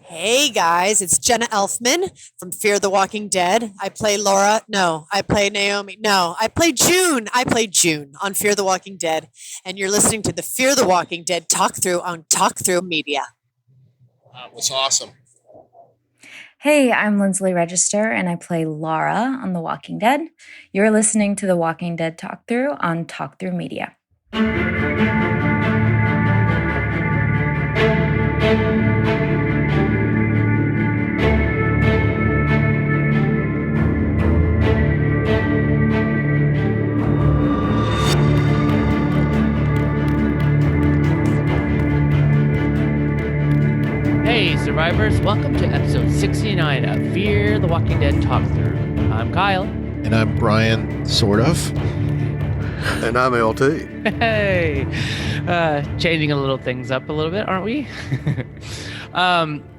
Hey guys, it's Jenna Elfman from Fear the Walking Dead. I play Laura. No, I play Naomi. No, I play June. I play June on Fear the Walking Dead. And you're listening to the Fear the Walking Dead talk through on Talk Through Media. That was awesome. Hey, I'm Lindsley Register, and I play Laura on The Walking Dead. You're listening to The Walking Dead Talk Through on Talk Through Media. Hey, survivors, welcome to episode 69 of Fear the Walking Dead Talk Through. I'm Kyle. And I'm Brian, sort of. And I'm LT. Hey, changing a little things up a little bit, aren't we?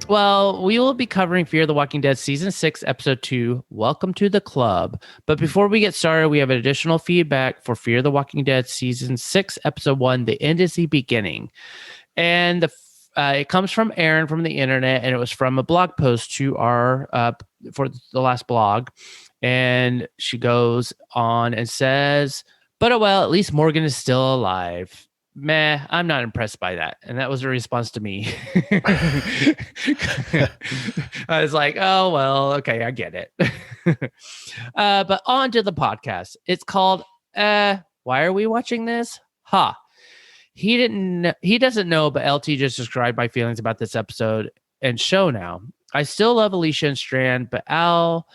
Well, we will be covering Fear the Walking Dead Season 6, Episode 2, Welcome to the Club. But before we get started, we have additional feedback for Fear the Walking Dead Season 6, Episode 1, The End is the Beginning. And it comes from Aaron from the internet, and it was from a blog post to our for the last blog. And she goes on and says, but oh well, at least Morgan is still alive. Meh, I'm not impressed by that. And that was a response to me. I was like, oh, well, okay, I get it. But on to the podcast. It's called, Why Are We Watching This? Ha. He doesn't know, but LT just described my feelings about this episode and show now. I still love Alicia and Strand, but Al,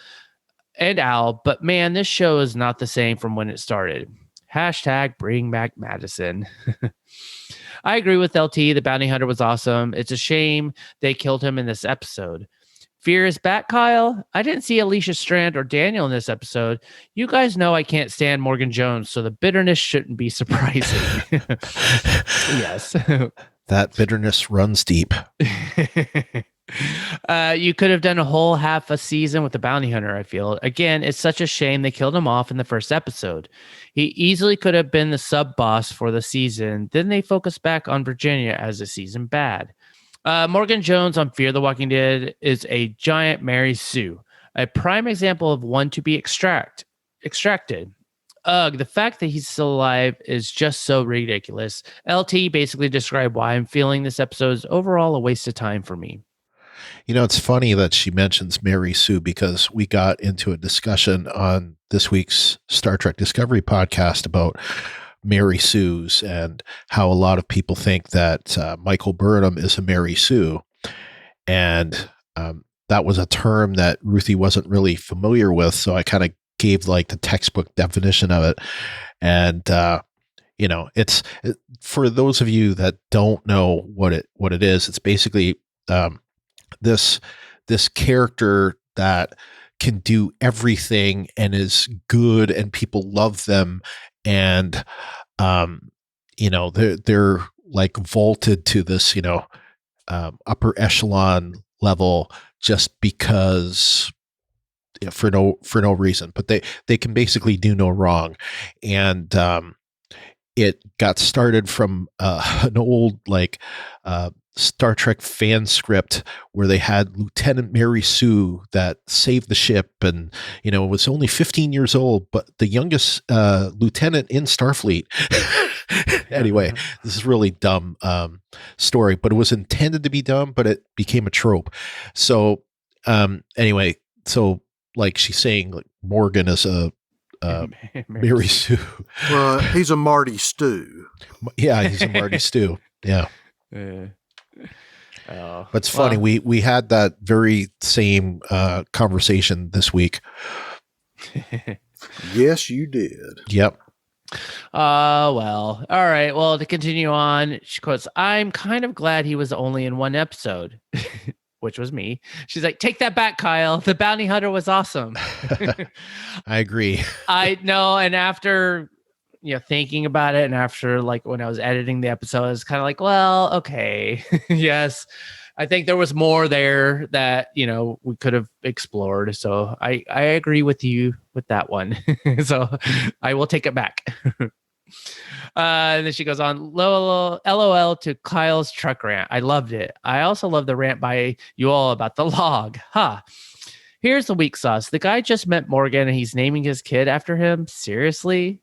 but man, this show is not the same from when it started. Hashtag bring back Madison. I agree with LT. The bounty hunter was awesome. It's a shame they killed him in this episode. Fear is back, Kyle. I didn't see Alicia Strand or Daniel in this episode. You guys know I can't stand Morgan Jones, so the bitterness shouldn't be surprising. Yes. That bitterness runs deep. You could have done a whole half a season with the bounty hunter, I feel. Again, it's such a shame they killed him off in the first episode. He easily could have been the sub-boss for the season. Then they focused back on Virginia as a season bad. Morgan Jones on Fear the Walking Dead is a giant Mary Sue, a prime example of one to be extracted. Ugh, the fact that he's still alive is just so ridiculous. LT basically described why I'm feeling this episode is overall a waste of time for me. You know, it's funny that she mentions Mary Sue because we got into a discussion on this week's Star Trek Discovery podcast about Mary Sue's and how a lot of people think that Michael Burnham is a Mary Sue. And that was a term that Ruthie wasn't really familiar with. So I kind of gave like the textbook definition of it. And, it's for those of you that don't know what it is, it's basically this character that can do everything and is good and people love them. And, they're like vaulted to this, upper echelon level just because for no reason, but they can basically do no wrong. And, it got started from an old Star Trek fan script where they had Lieutenant Mary Sue that saved the ship and, was only 15 years old, but the youngest lieutenant in Starfleet. Anyway, this is really dumb story, but it was intended to be dumb, but it became a trope. So anyway, so like she's saying, like Morgan is a Mary Sue. Well, he's a Marty Stew. Yeah, he's a Marty Stew. Yeah. But it's funny. We had that very same conversation this week. Yes, you did. Yep. Well, all right. Well, to continue on, she quotes, I'm kind of glad he was only in one episode, which was me. She's like, take that back, Kyle. The bounty hunter was awesome. I agree. I know. And after, thinking about it and after like when I was editing the episode, it's kind of like, well, okay. Yes. I think there was more there that, we could have explored. So I agree with you with that one. So I will take it back. And then she goes on, LOL to Kyle's truck rant. I loved it. I also love the rant by you all about the log. Here's the weak sauce. The guy just met Morgan and he's naming his kid after him. Seriously?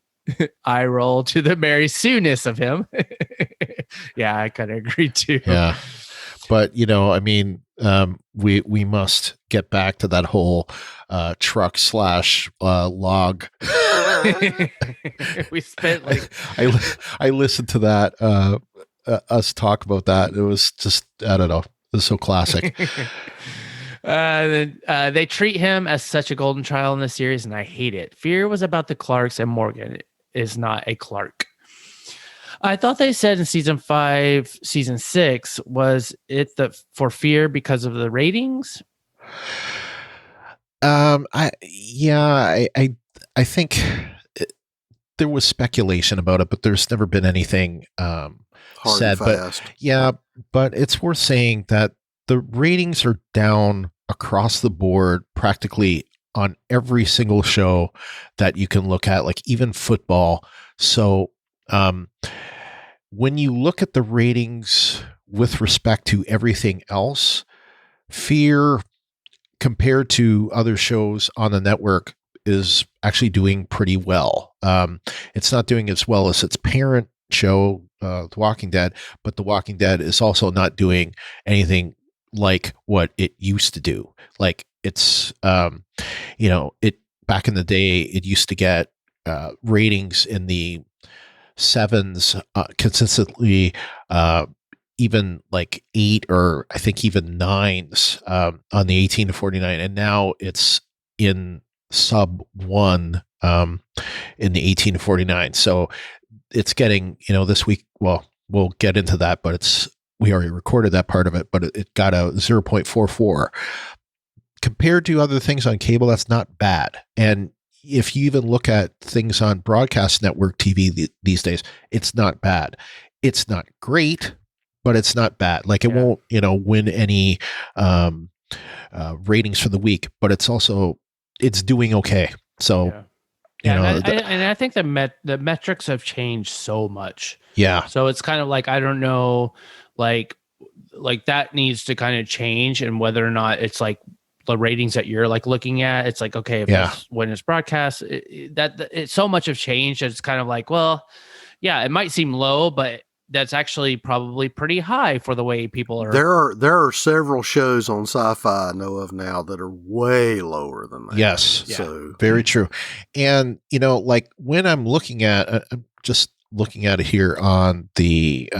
I roll to the Mary Sue-ness of him. Yeah, I kind of agree too. Yeah. But, I mean, we must get back to that whole truck / log. We spent like I listened to that us talk about that. It was just, I don't know. It was so classic. They treat him as such a golden child in the series, and I hate it. Fear was about the Clarks, and Morgan is not a Clark. I thought they said in season 5, season 6, was it for Fear because of the ratings? I think there was speculation about it, but there's never been anything Hard said. and fast. But it's worth saying that the ratings are down across the board, practically on every single show that you can look at, like even football. So when you look at the ratings with respect to everything else, Fear, compared to other shows on the network, is actually doing pretty well. It's not doing as well as its parent show, The Walking Dead, but The Walking Dead is also not doing anything like what it used to do. Like it's, it back in the day, it used to get ratings in the 7s consistently, even like 8 or I think even 9s on the 18 to 49, and now it's in sub 1 in the 18 to 49. So it's getting, this week. Well, we'll get into that, but we already recorded that part of it, but it got a 0.44 compared to other things on cable. That's not bad. And if you even look at things on broadcast network TV these days, it's not bad. It's not great, but it's not bad. Like it won't, win any ratings for the week, but it's doing okay. So, and I think the metrics have changed so much. Yeah. So it's kind of like, I don't know, like that needs to kind of change, and whether or not it's like the ratings that you're like looking at, it's like, okay, when it's broadcast, it's so much have changed that it's kind of like, well, yeah, it might seem low, but that's actually probably pretty high for the way people are. There are several shows on Sci-Fi I know of now that are way lower than that. Yes. So very true. And, like when I'm looking at, I'm just looking at it here on the,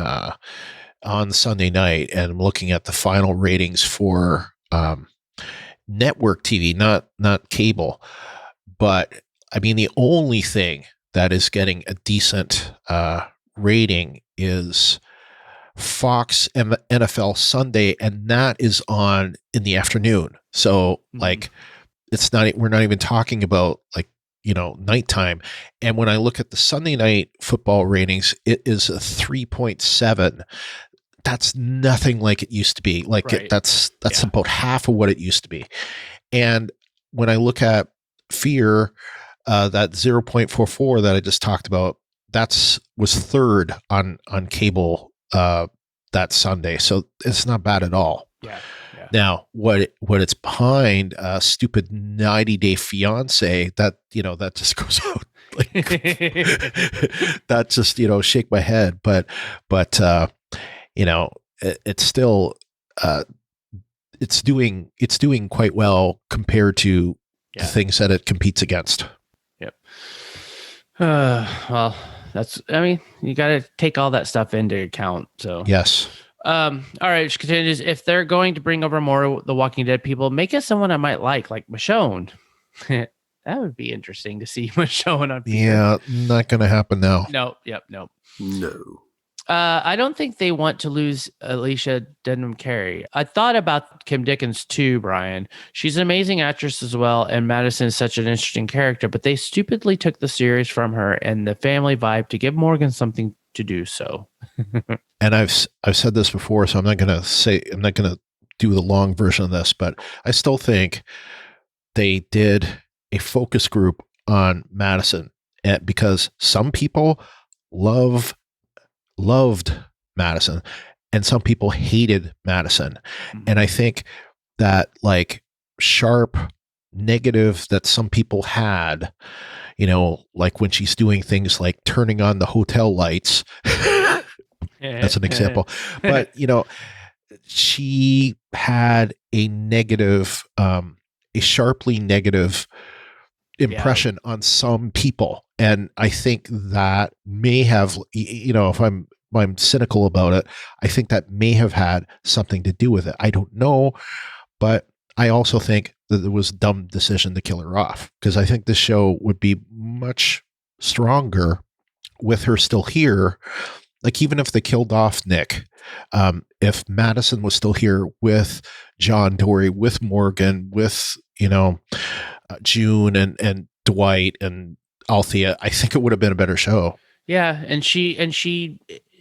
on Sunday night, and I'm looking at the final ratings for, network TV, not cable. But I mean, the only thing that is getting a decent rating is Fox NFL Sunday, and that is on in the afternoon. So like we're not even talking about like, nighttime. And when I look at the Sunday night football ratings, it is a 3.7. That's nothing like it used to be. Like that's about half of what it used to be. And when I look at Fear, that 0.44 that I just talked about, was third on cable that Sunday. So it's not bad at all. Yeah. Now, what it's behind, stupid 90 Day Fiance, that just goes out like that. Just shake my head, but it's still it's doing quite well compared to the things that it competes against. Yep. Well, you got to take all that stuff into account. So yes. All right. She continues. If they're going to bring over more The Walking Dead people, make it someone I might like Michonne. That would be interesting to see Michonne on. Yeah, not going to happen now. No. Yep. No. No. I don't think they want to lose Alicia Debnam-Carey. I thought about Kim Dickens too, Brian. She's an amazing actress as well, and Madison is such an interesting character, but they stupidly took the series from her and the family vibe to give Morgan something to do so. And I've said this before, so I'm not going to do the long version of this, but I still think they did a focus group on Madison, because some people loved Madison, and some people hated Madison. And I think that like sharp negative that some people had, like when she's doing things like turning on the hotel lights, that's an example. But, she had a negative, a sharply negative impression on some people. And I think that may have, if I'm cynical about it, I think that may have had something to do with it. I don't know, but I also think that it was a dumb decision to kill her off, because I think the show would be much stronger with her still here. Like, even if they killed off Nick, if Madison was still here with John Dory, with Morgan, with, June and Dwight and Althea, I think it would have been a better show. Yeah. And she,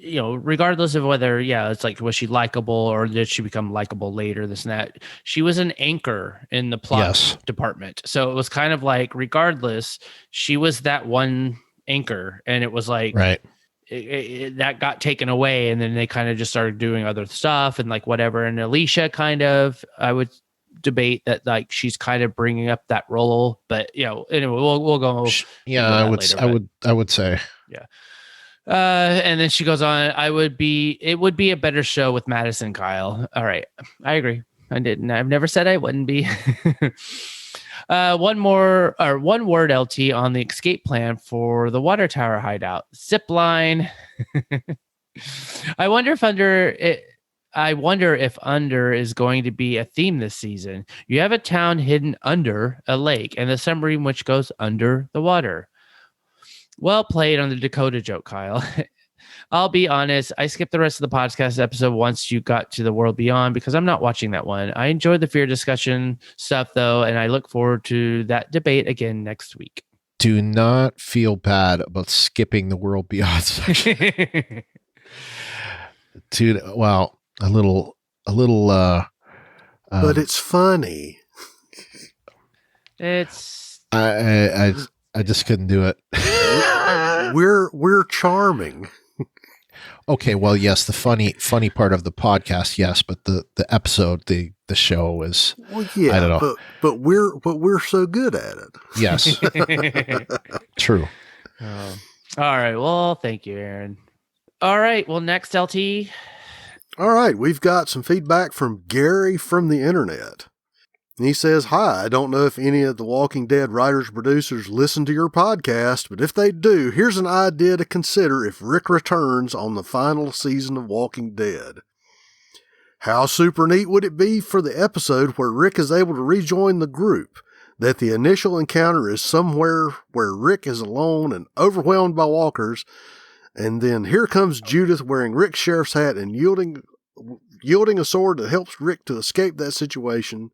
regardless of whether, it's like, was she likable or did she become likable later, this and that, she was an anchor in the plot department. So it was kind of like, regardless, she was that one anchor, and it was like, right. That got taken away, and then they kind of just started doing other stuff and like whatever. And Alicia kind of, I would debate that like she's kind of bringing up that role, but anyway, we'll go. Yeah, I would say. Yeah. And then she goes on, it would be a better show with Madison, Kyle. All right. I agree. I've never said I wouldn't be. One word, LT, on the escape plan for the water tower hideout. Zip line. I wonder if under is going to be a theme this season. You have a town hidden under a lake and the submarine which goes under the water. Well played on the Dakota joke, Kyle. I'll be honest, I skipped the rest of the podcast episode once you got to the World Beyond because I'm not watching that one. I enjoyed the fear discussion stuff, though, and I look forward to that debate again next week. Do not feel bad about skipping the World Beyond section. Dude, well, a little but it's funny. It's I just couldn't do it. We're charming. Okay, well, yes, the funny part of the podcast, yes, but the episode, the show is, I don't know. But we're so good at it. Yes. True. All right. Well, thank you, Aaron. All right. Well, next, LT. All right. We've got some feedback from Gary from the internet. And he says, "Hi, I don't know if any of the Walking Dead writers or producers listen to your podcast, but if they do, here's an idea to consider if Rick returns on the final season of Walking Dead. How super neat would it be for the episode where Rick is able to rejoin the group, that the initial encounter is somewhere where Rick is alone and overwhelmed by walkers, and then here comes Judith wearing Rick's sheriff's hat and yielding a sword that helps Rick to escape that situation.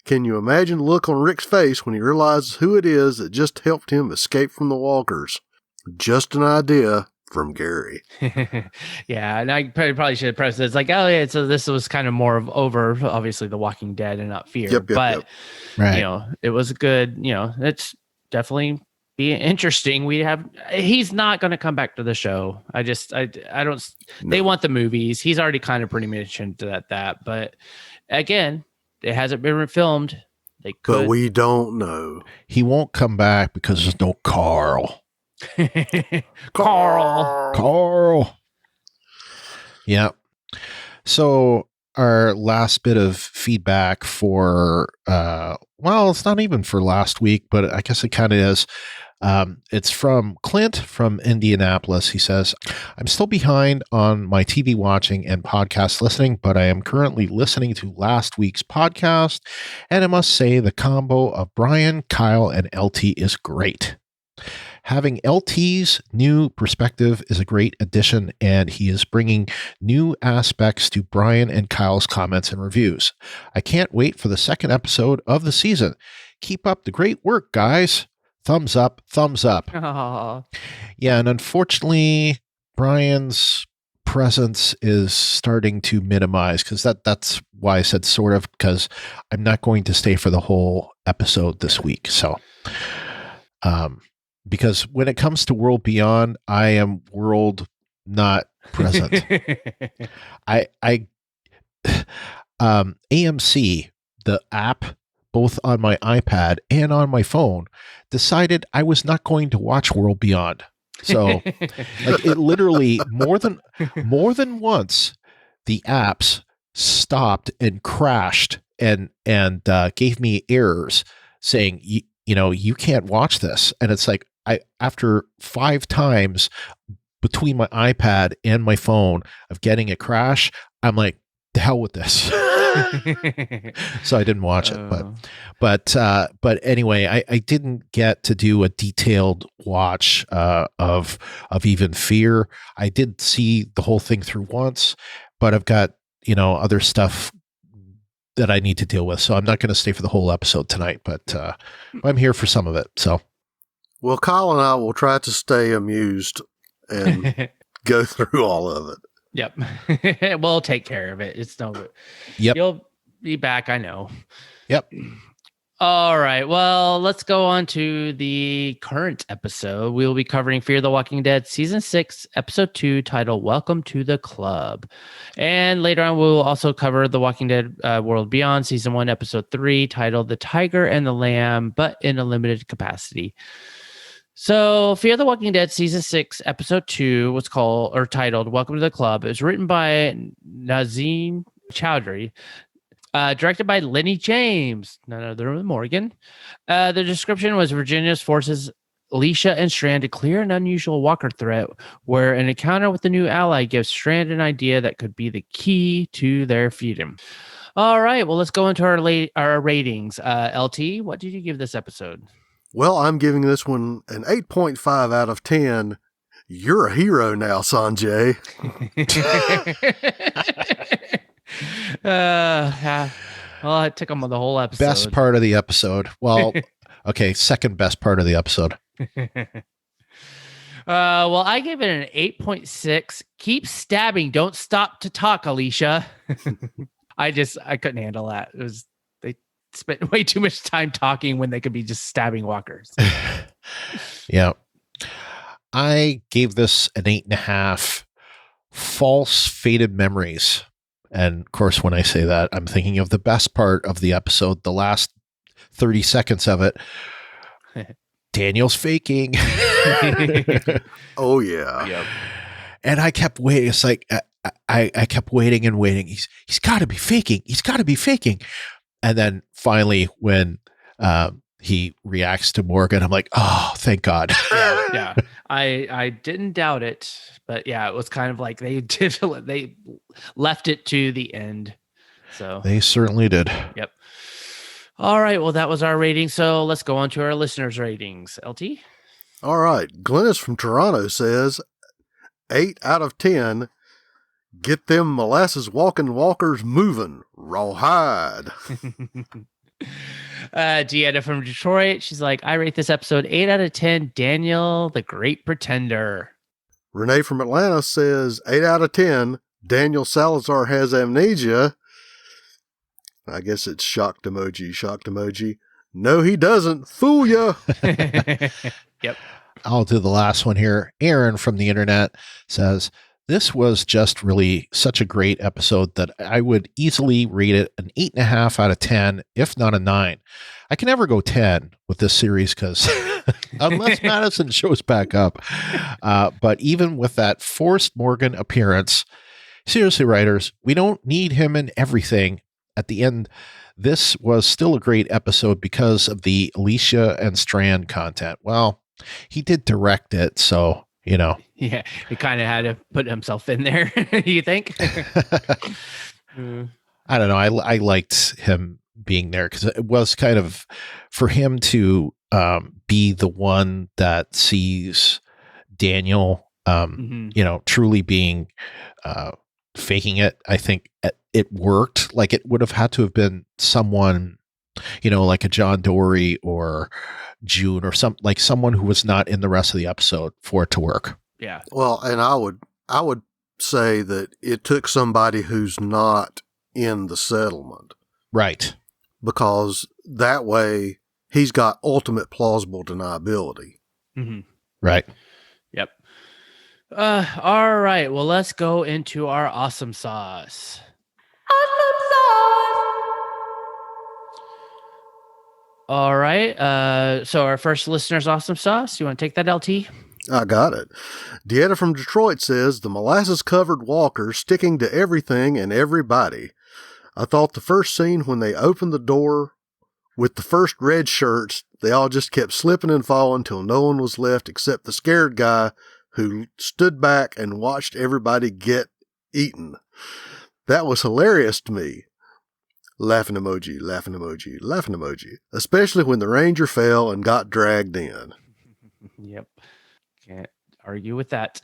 Can you imagine the look on Rick's face when he realizes who it is that just helped him escape from the walkers? Just an idea from Gary." Yeah, and I probably should have pressed it. It's like, oh yeah, so this was kind of more of over, obviously, The Walking Dead and not Fear. But Right. it was a good. It's definitely be interesting. He's not going to come back to the show. I don't. No. They want the movies. He's already kind of pretty much into that. But again, it hasn't been filmed. They could. But we don't know. He won't come back because there's no Carl. Carl. Yeah. So our last bit of feedback for, it's not even for last week, but I guess it kind of is. It's from Clint from Indianapolis. He says, "I'm still behind on my TV watching and podcast listening, but I am currently listening to last week's podcast, and I must say the combo of Brian, Kyle, and LT is great. Having LT's new perspective is a great addition, and he is bringing new aspects to Brian and Kyle's comments and reviews. I can't wait for the second episode of the season. Keep up the great work, guys. Thumbs up, thumbs up." Aww. Yeah, and unfortunately, Brian's presence is starting to minimize, because that's why I said sort of, because I'm not going to stay for the whole episode this week. So, because when it comes to World Beyond, I am world not present. I AMC, the app, both on my iPad and on my phone, decided I was not going to watch World Beyond. So like it literally more than once, the apps stopped and crashed and gave me errors saying, you can't watch this. And it's like, after 5 times between my iPad and my phone of getting a crash, I'm like, the hell with this. So I didn't watch it, but anyway, I didn't get to do a detailed watch of Even Fear. I did see the whole thing through once, but I've got other stuff that I need to deal with, so I'm not going to stay for the whole episode tonight. But I'm here for some of it. So, well, Kyle and I will try to stay amused and go through all of it. Yep. We'll take care of it. It's no. Yep. You'll be back. I know. Yep. All right. Well, let's go on to the current episode. We will be covering Fear the Walking Dead Season 6, Episode 2, titled Welcome to the Club. And later on, we will also cover The Walking Dead World Beyond Season 1, Episode 3, titled The Tyger and the Lamb, but in a limited capacity. So, Fear the Walking Dead Season 6, Episode 2 was titled Welcome to the Club. It was written by Nazim Chowdhury, directed by Lenny James, none other than Morgan. The description was Virginia's forces Alicia and Strand to clear an unusual walker threat, where an encounter with the new ally gives Strand an idea that could be the key to their freedom. All right, well, let's go into our ratings. LT, what did you give this episode? Well, I'm giving this one an 8.5 out of 10. You're a hero now, Sanjay. Well, it took them the whole episode. Best part of the episode. Well, okay, second best part of the episode. Well, I gave it an 8.6. Keep stabbing. Don't stop to talk, Alicia. I couldn't handle that. They spent way too much time talking when they could be just stabbing walkers. Yeah. I gave this an 8.5. False faded memories. And of course, when I say that, I'm thinking of the best part of the episode, the last 30 seconds of it. Daniel's faking. Oh, yeah. Yep. And I kept waiting. It's like, I kept waiting and waiting. He's got to be faking. He's got to be faking. And then finally, when he reacts to Morgan, I'm like, oh, thank God. Yeah. I didn't doubt it, but yeah, it was kind of like they left it to the end. So They certainly did. Yep. All right. Well, that was our rating. So let's go on to our listeners' ratings. LT? All right. Glennis from Toronto says 8 out of 10. Get them molasses walking walkers moving. Rawhide. Deanna from Detroit. She's like, I rate this episode 8 out of 10. Daniel, the Great Pretender. Renee from Atlanta says 8 out of 10. Daniel Salazar has amnesia. I guess it's shocked emoji. No, he doesn't. Fool ya. Yep. I'll do the last one here. Aaron from the internet says, this was just really such a great episode that I would easily rate it an 8.5 out of 10, if not a 9. I can never go 10 with this series because unless Madison shows back up. But even with that forced Morgan appearance, seriously, writers, we don't need him in everything. At the end, this was still a great episode because of the Alicia and Strand content. Well, he did direct it, so, Yeah, he kind of had to put himself in there, you think? I don't know. I liked him being there because it was kind of for him to be the one that sees Daniel, truly being faking it. I think it worked. Like it would have had to have been someone, like a John Dory or June or someone who was not in the rest of the episode for it to work. Yeah. Well, and I would say that it took somebody who's not in the settlement. Right. Because that way he's got ultimate plausible deniability. Mm-hmm. Right. Yep. All right. Well, let's go into our awesome sauce. Awesome sauce. All right. So our first listener's awesome sauce. You want to take that, LT? I got it. Dieta from Detroit says, the molasses-covered walkers sticking to everything and everybody. I thought the first scene when they opened the door with the first red shirts, they all just kept slipping and falling till no one was left except the scared guy who stood back and watched everybody get eaten. That was hilarious to me. Laughing emoji, laughing emoji, laughing emoji. Especially when the ranger fell and got dragged in. Yep. Can't argue with that.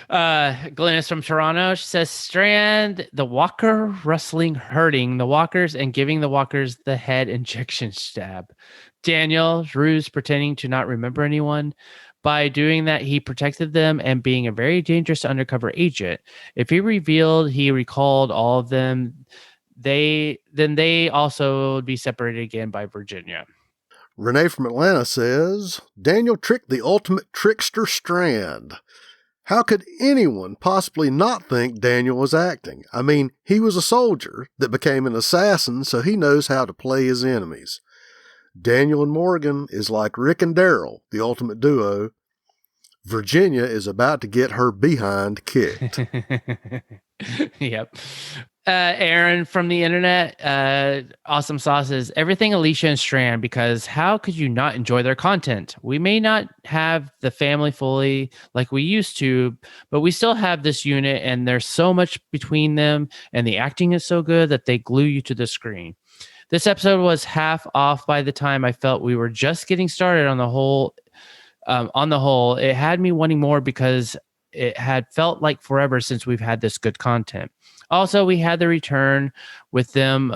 Glennis from Toronto. She says, Strand, the walker wrestling, hurting the walkers and giving the walkers the head injection stab. Daniel, ruse pretending to not remember anyone. By doing that, he protected them and being a very dangerous undercover agent. If he revealed he recalled all of them, they also would be separated again by Virginia. Renee from Atlanta says, Daniel tricked the ultimate trickster Strand. How could anyone possibly not think Daniel was acting? I mean, he was a soldier that became an assassin, so he knows how to play his enemies. Daniel and Morgan is like Rick and Daryl, the ultimate duo. Virginia is about to get her behind kicked. Yep. Aaron from the internet, awesome sauces, everything Alicia and Strand, because how could you not enjoy their content? We may not have the family fully like we used to, but we still have this unit and there's so much between them and the acting is so good that they glue you to the screen. This episode was half off by the time I felt we were just getting started on the whole. It had me wanting more because it had felt like forever since we've had this good content. Also, we had the return with them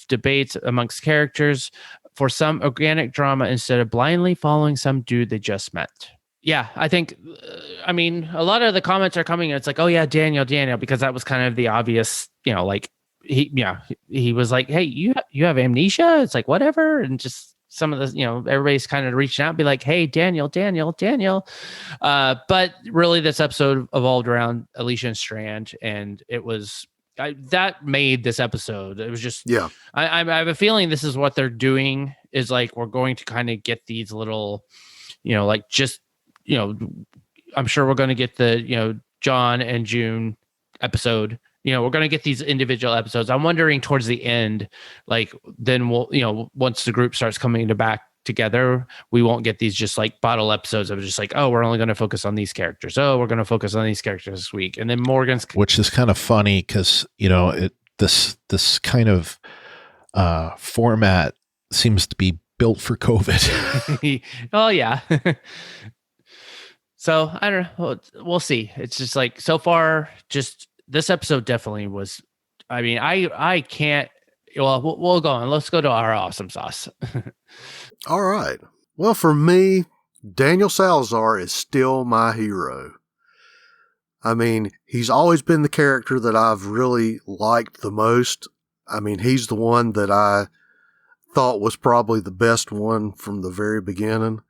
debates amongst characters for some organic drama instead of blindly following some dude they just met. Yeah, I think, a lot of the comments are coming. It's like, oh yeah, Daniel, because that was kind of the obvious, like he was like, hey, you have amnesia. It's like, whatever. And just some of the, everybody's kind of reaching out and be like, hey, Daniel. But really this episode evolved around Alicia and Strand, and it was, that made this episode. It was just, yeah. I have a feeling this is what they're doing is like, we're going to kind of get these little, I'm sure we're going to get the, John and June episode. We're going to get these individual episodes. I'm wondering towards the end, like then we'll, once the group starts coming back together, we won't get these just like bottle episodes of just like, oh, we're only going to focus on these characters. Oh, we're going to focus on these characters this week. And then Morgan's, which is kind of funny because, this kind of format seems to be built for COVID. Oh yeah. So I don't know. We'll see. It's just like, so far, just this episode definitely was, I can't, we'll go on. Let's go to our awesome sauce. All right. Well, for me, Daniel Salazar is still my hero. He's always been the character that I've really liked the most. He's the one that I thought was probably the best one from the very beginning.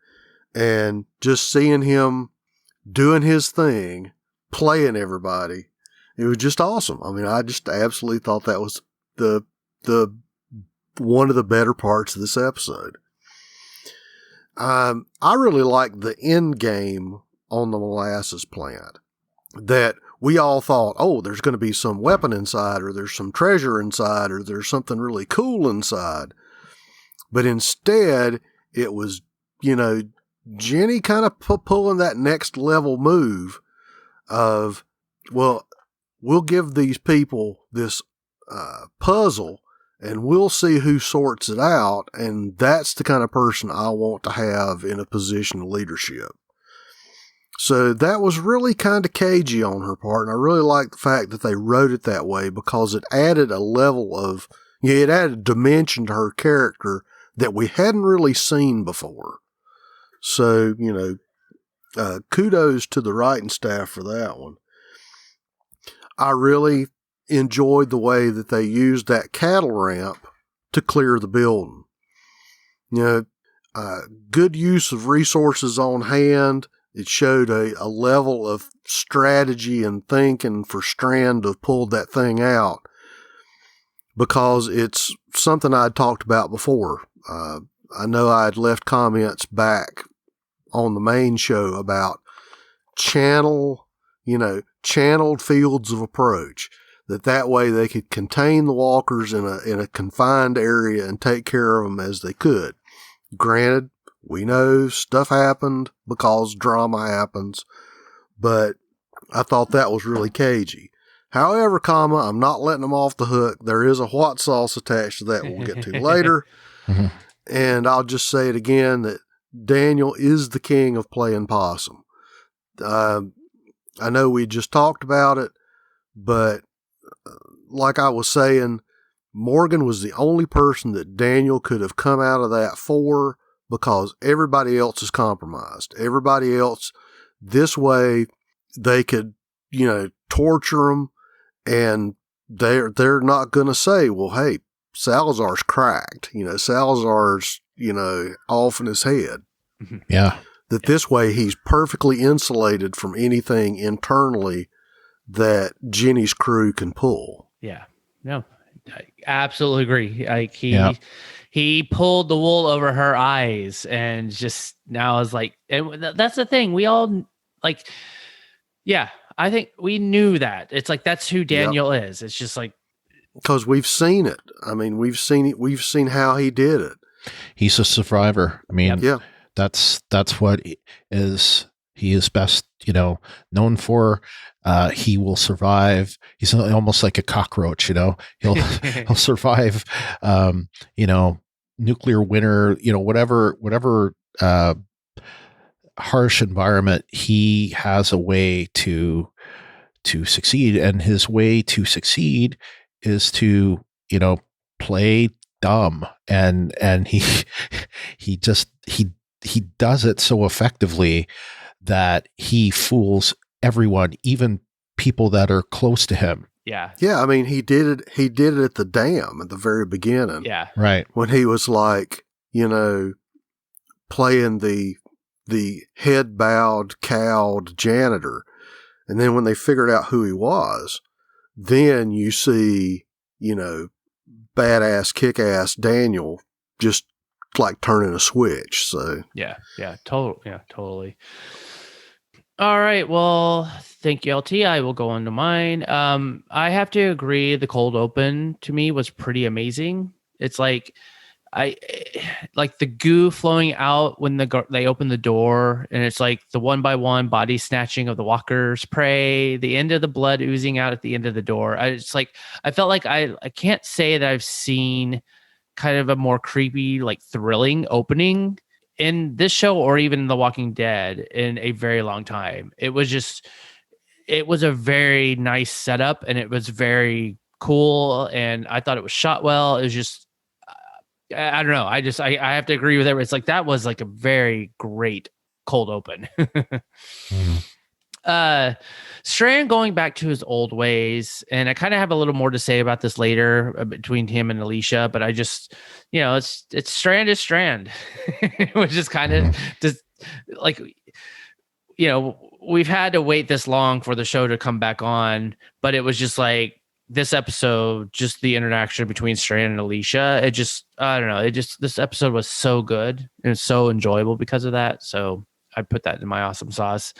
And just seeing him doing his thing, playing everybody, it was just awesome. I just absolutely thought that was the one of the better parts of this episode. I really like the end game on the molasses plant, that we all thought, oh, there's going to be some weapon inside, or there's some treasure inside, or there's something really cool inside. But instead, it was, Jenny kind of pulling that next level move of, well, we'll give these people this puzzle and we'll see who sorts it out. And that's the kind of person I want to have in a position of leadership. So that was really kind of cagey on her part. And I really like the fact that they wrote it that way, because it added a level of, it added dimension to her character that we hadn't really seen before. So, kudos to the writing staff for that one. I really enjoyed the way that they used that cattle ramp to clear the building. good use of resources on hand. It showed a level of strategy and thinking for Strand to have pulled that thing out, because it's something I'd talked about before. I know I'd left comments back on the main show about channeled fields of approach, that way they could contain the walkers in a confined area and take care of them as they could. Granted, we know stuff happened because drama happens, but I thought that was really cagey. However, I'm not letting them off the hook. There is a what sauce attached to that we'll get to later. Mhm. And I'll just say it again that Daniel is the king of playing possum. I know we just talked about it, but like I was saying, Morgan was the only person that Daniel could have come out of that for, because everybody else is compromised. Everybody else, this way, they could, torture them, and they're not going to say, well, hey, Salazar's cracked. Salazar's, off in his head. Yeah. This way he's perfectly insulated from anything internally that Jenny's crew can pull. Yeah. No, I absolutely agree. Like he pulled the wool over her eyes, and just now is like, and that's the thing. We all like, yeah, I think we knew that. It's like, that's who Daniel is. It's just like, because we've seen it. I mean, we've seen it. We've seen how he did it. He's a survivor. I mean, Yeah. That's what he is best, known for. He will survive. He's almost like a cockroach, he'll survive, nuclear winter, whatever, harsh environment. He has a way to succeed, and his way to succeed is to, play dumb, and he does it so effectively that he fools everyone, even people that are close to him. yeah. Yeah. I mean, he did it at the dam at the very beginning. Yeah. Right. When he was like, playing the head bowed, cowed janitor. And then when they figured out who he was, then you see, badass, kick-ass Daniel just like turning a switch. So Yeah. Totally. All right. Well, thank you, LT. I will go on to mine. I have to agree. The cold open to me was pretty amazing. It's like, I like the goo flowing out when they open the door, and it's like the one by one body snatching of the walker's prey, the end of the blood oozing out at the end of the door. I felt like I can't say that I've seen kind of a more creepy, like thrilling opening in this show, or even The Walking Dead, in a very long time. It was a very nice setup, and it was very cool, and I thought it was shot well. It was just, I don't know. I have to agree with it. It's like, that was like a very great cold open. Strand going back to his old ways, and I kind of have a little more to say about this later between him and Alicia, but I just, it's Strand is Strand, which is kind of just like, we've had to wait this long for the show to come back on, but it was just like, this episode, just the interaction between Strand and Alicia, it just, I don't know. This episode was so good and so enjoyable because of that. So I put that in my awesome sauce.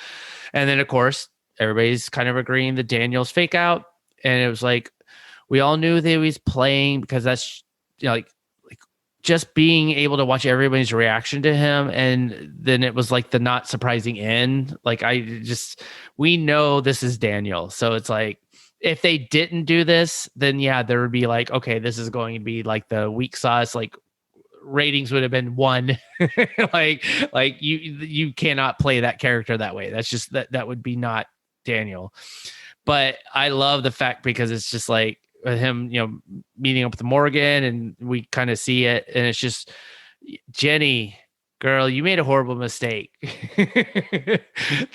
And then, of course, everybody's kind of agreeing that Daniel's fake out. And it was like, we all knew that he was playing, because that's, like just being able to watch everybody's reaction to him. And then it was like the not surprising end. Like, we know this is Daniel. So it's like, if they didn't do this, then yeah, there would be like, okay, this is going to be like the weak sauce, like ratings would have been 1. like you cannot play that character that way. That's just, that would be not Daniel. But I love the fact, because it's just like him, meeting up with Morgan, and we kind of see it, and it's just Jenny girl, you made a horrible mistake.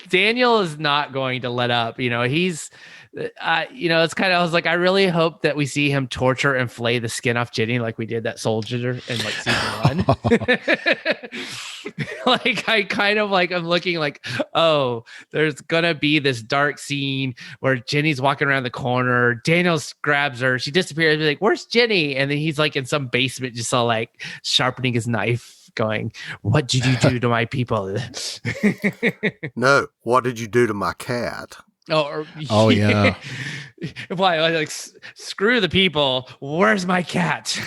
Daniel is not going to let up. He's, it's kind of, I was like, I really hope that we see him torture and flay the skin off Jenny like we did that soldier in like season 1. Like, I kind of like, I'm looking like, oh, there's going to be this dark scene where Jenny's walking around the corner. Daniel grabs her. She disappears. He's like, where's Jenny? And then he's like in some basement, just all like sharpening his knife, going, what did you do to my people? No, what did you do to my cat? Oh yeah. Why? Like, screw the people. Where's my cat?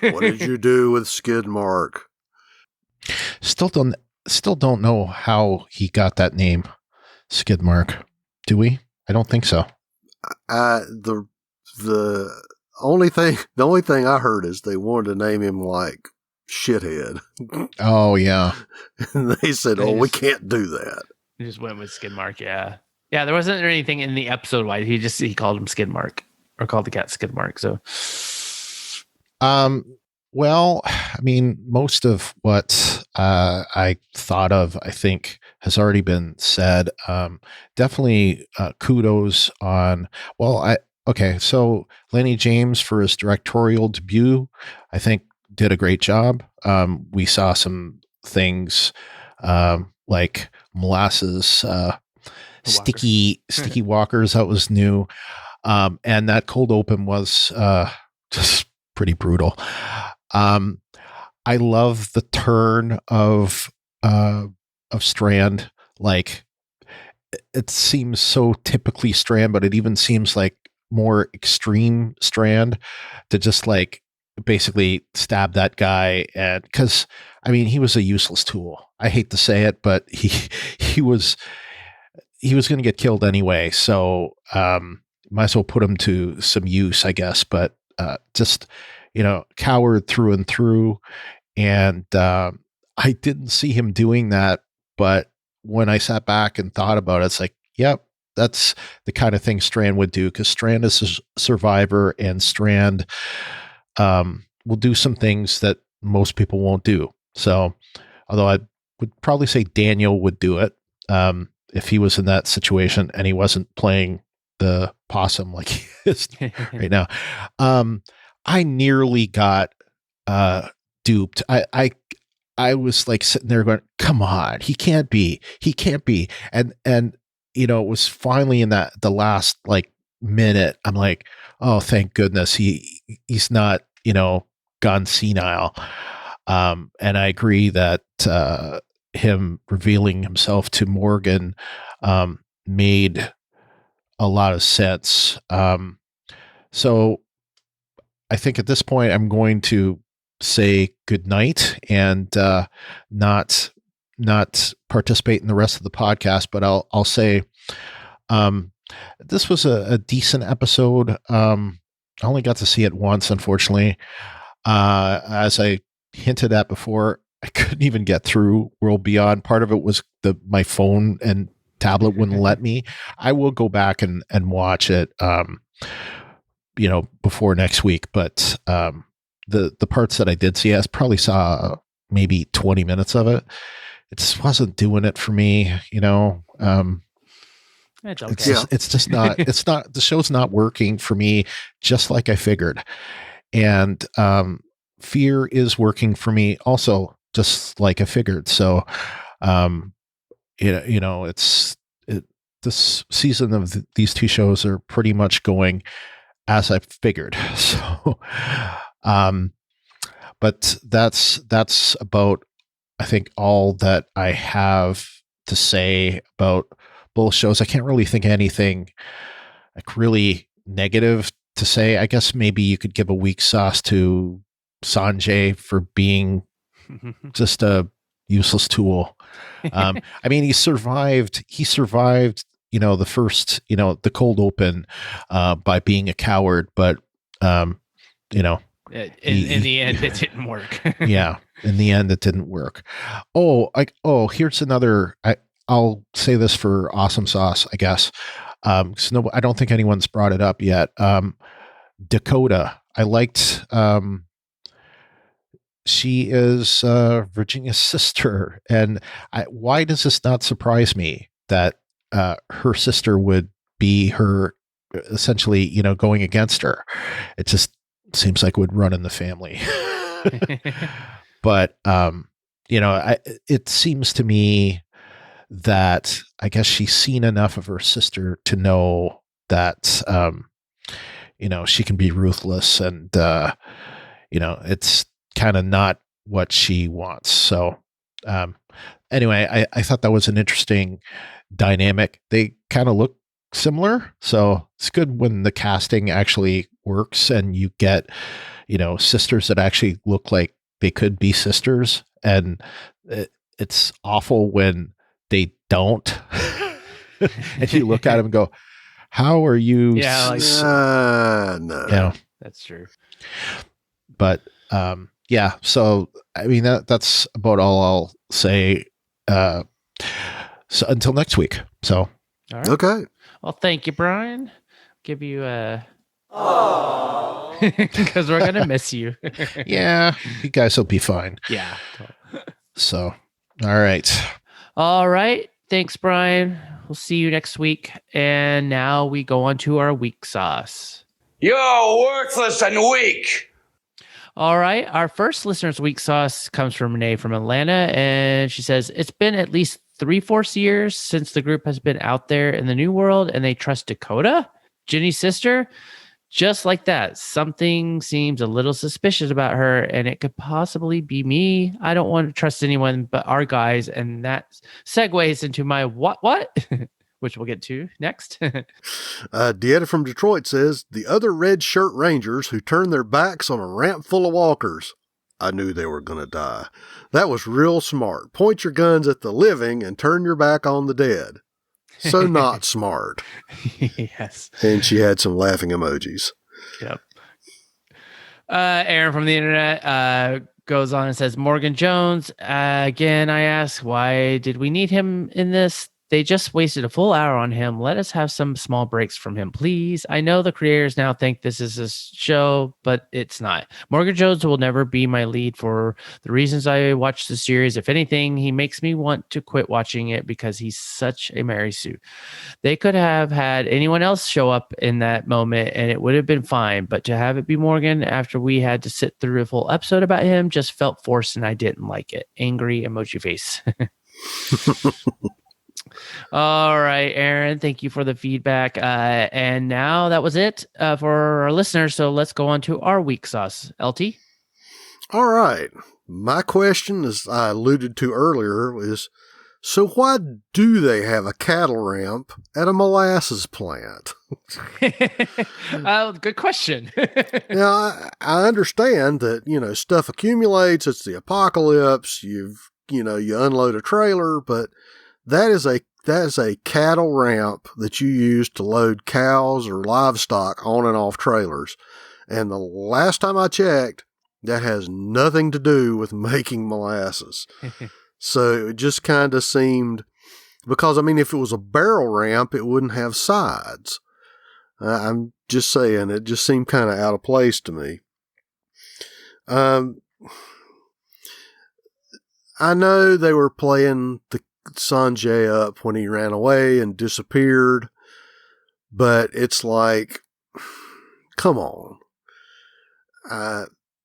What did you do with Skidmark? Still don't know how he got that name, Skidmark. Do we? I don't think so. The only thing I heard is they wanted to name him like Shithead. Oh yeah. And they said, we can't do that. He just went with Skidmark. Yeah. Yeah. There wasn't anything in the episode why he called him Skidmark, or called the cat Skidmark. So, well, I mean, most of what I thought of, I think, has already been said. Definitely kudos on, so Lenny James for his directorial debut, I think did a great job. We saw some things like molasses, sticky walkers. That was new. And that cold open was just pretty brutal. I love the turn of Strand. Like, it seems so typically Strand, but it even seems like more extreme Strand to just like basically stab that guy. And because I mean, he was a useless tool. I hate to say it, but he was going to get killed anyway. So might as well put him to some use, I guess. But just, coward through and through. And I didn't see him doing that. But when I sat back and thought about it, it's like, yep, that's the kind of thing Strand would do, because Strand is a survivor, and Strand will do some things that most people won't do. So, although I would probably say Daniel would do it if he was in that situation and he wasn't playing the possum like he is right now. I nearly got duped. I was like sitting there going, come on, he can't be. And it was finally in the last like minute, I'm like, oh, thank goodness he's not, gone senile. And I agree that him revealing himself to Morgan made a lot of sense. So I think at this point I'm going to say good night and not participate in the rest of the podcast, but I'll say this was a decent episode. I only got to see it once, unfortunately. As I hinted at before, I couldn't even get through World Beyond. Part of it was my phone and tablet wouldn't let me. I will go back and watch it, before next week. But the parts that I did see, I probably saw maybe 20 minutes of it. It just wasn't doing it for me, It's okay. It's just not, the show's not working for me, just like I figured. And Fear is working for me also, just like I figured. So, this season of these two shows are pretty much going as I figured. So, but that's about, I think, all that I have to say about both shows. I can't really think of anything like really negative to say. I guess maybe you could give a weak sauce to Sanjay for being just a useless tool. I mean, he survived, the first, the cold open, by being a coward, but, in the end, it didn't work. Yeah. In the end, it didn't work. Here's another, I'll say this for awesome sauce, I guess. So I don't think anyone's brought it up yet. Dakota, I liked, she is Virginia's sister. And why does this not surprise me that her sister would be her, essentially, going against her? It just seems like it would run in the family. But, it seems to me that I guess she's seen enough of her sister to know that, she can be ruthless, and, it's kind of not what she wants. So, anyway, I thought that was an interesting dynamic. They kind of look similar. So it's good when the casting actually works and you get, sisters that actually look like they could be sisters. And it's awful when they don't. And you look at them and go, how are you? Yeah, like, No. that's true. But so I mean that's about all I'll say. So until next week. So All right. Okay. Well, thank you, Brian. Give you a because we're gonna miss you. yeah, you guys will be fine. Yeah. So all right. Thanks, Brian. We'll see you next week. And now we go on to our week sauce. You're worthless and weak. All right. Our first listener's week sauce comes from Renee from Atlanta. And she says, it's been at least 3/4 years since the group has been out there in the new world and they trust Dakota, Ginny's sister. Just like that, something seems a little suspicious about her, and it could possibly be me. I don't want to trust anyone but our guys, and that segues into my what, which we'll get to next. Dieta from Detroit says, the other red shirt rangers who turned their backs on a ramp full of walkers. I knew they were going to die. That was real smart. Point your guns at the living and turn your back on the dead. So not smart. Yes. And she had some laughing emojis. Yep. Aaron from the internet goes on and says, Morgan Jones, again, I ask, why did we need him in this? They just wasted a full hour on him. Let us have some small breaks from him, please. I know the creators now think this is a show, but it's not. Morgan Jones will never be my lead for the reasons I watch the series. If anything, he makes me want to quit watching it because he's such a Mary Sue. They could have had anyone else show up in that moment and it would have been fine, but to have it be Morgan after we had to sit through a full episode about him just felt forced and I didn't like it. Angry emoji face. All right, Aaron, thank you for the feedback. And now that was it for our listeners. So let's go on to our week sauce. LT? All right. My question, as I alluded to earlier, is, so why do they have a cattle ramp at a molasses plant? Good question. Now, I understand that, stuff accumulates. It's the apocalypse. You unload a trailer, but that is a cattle ramp that you use to load cows or livestock on and off trailers. And the last time I checked, that has nothing to do with making molasses. So it just kind of seemed, because if it was a barrel ramp, it wouldn't have sides. I'm just saying, it just seemed kind of out of place to me. I know they were playing the Sanjay up when he ran away and disappeared, but it's like, come on.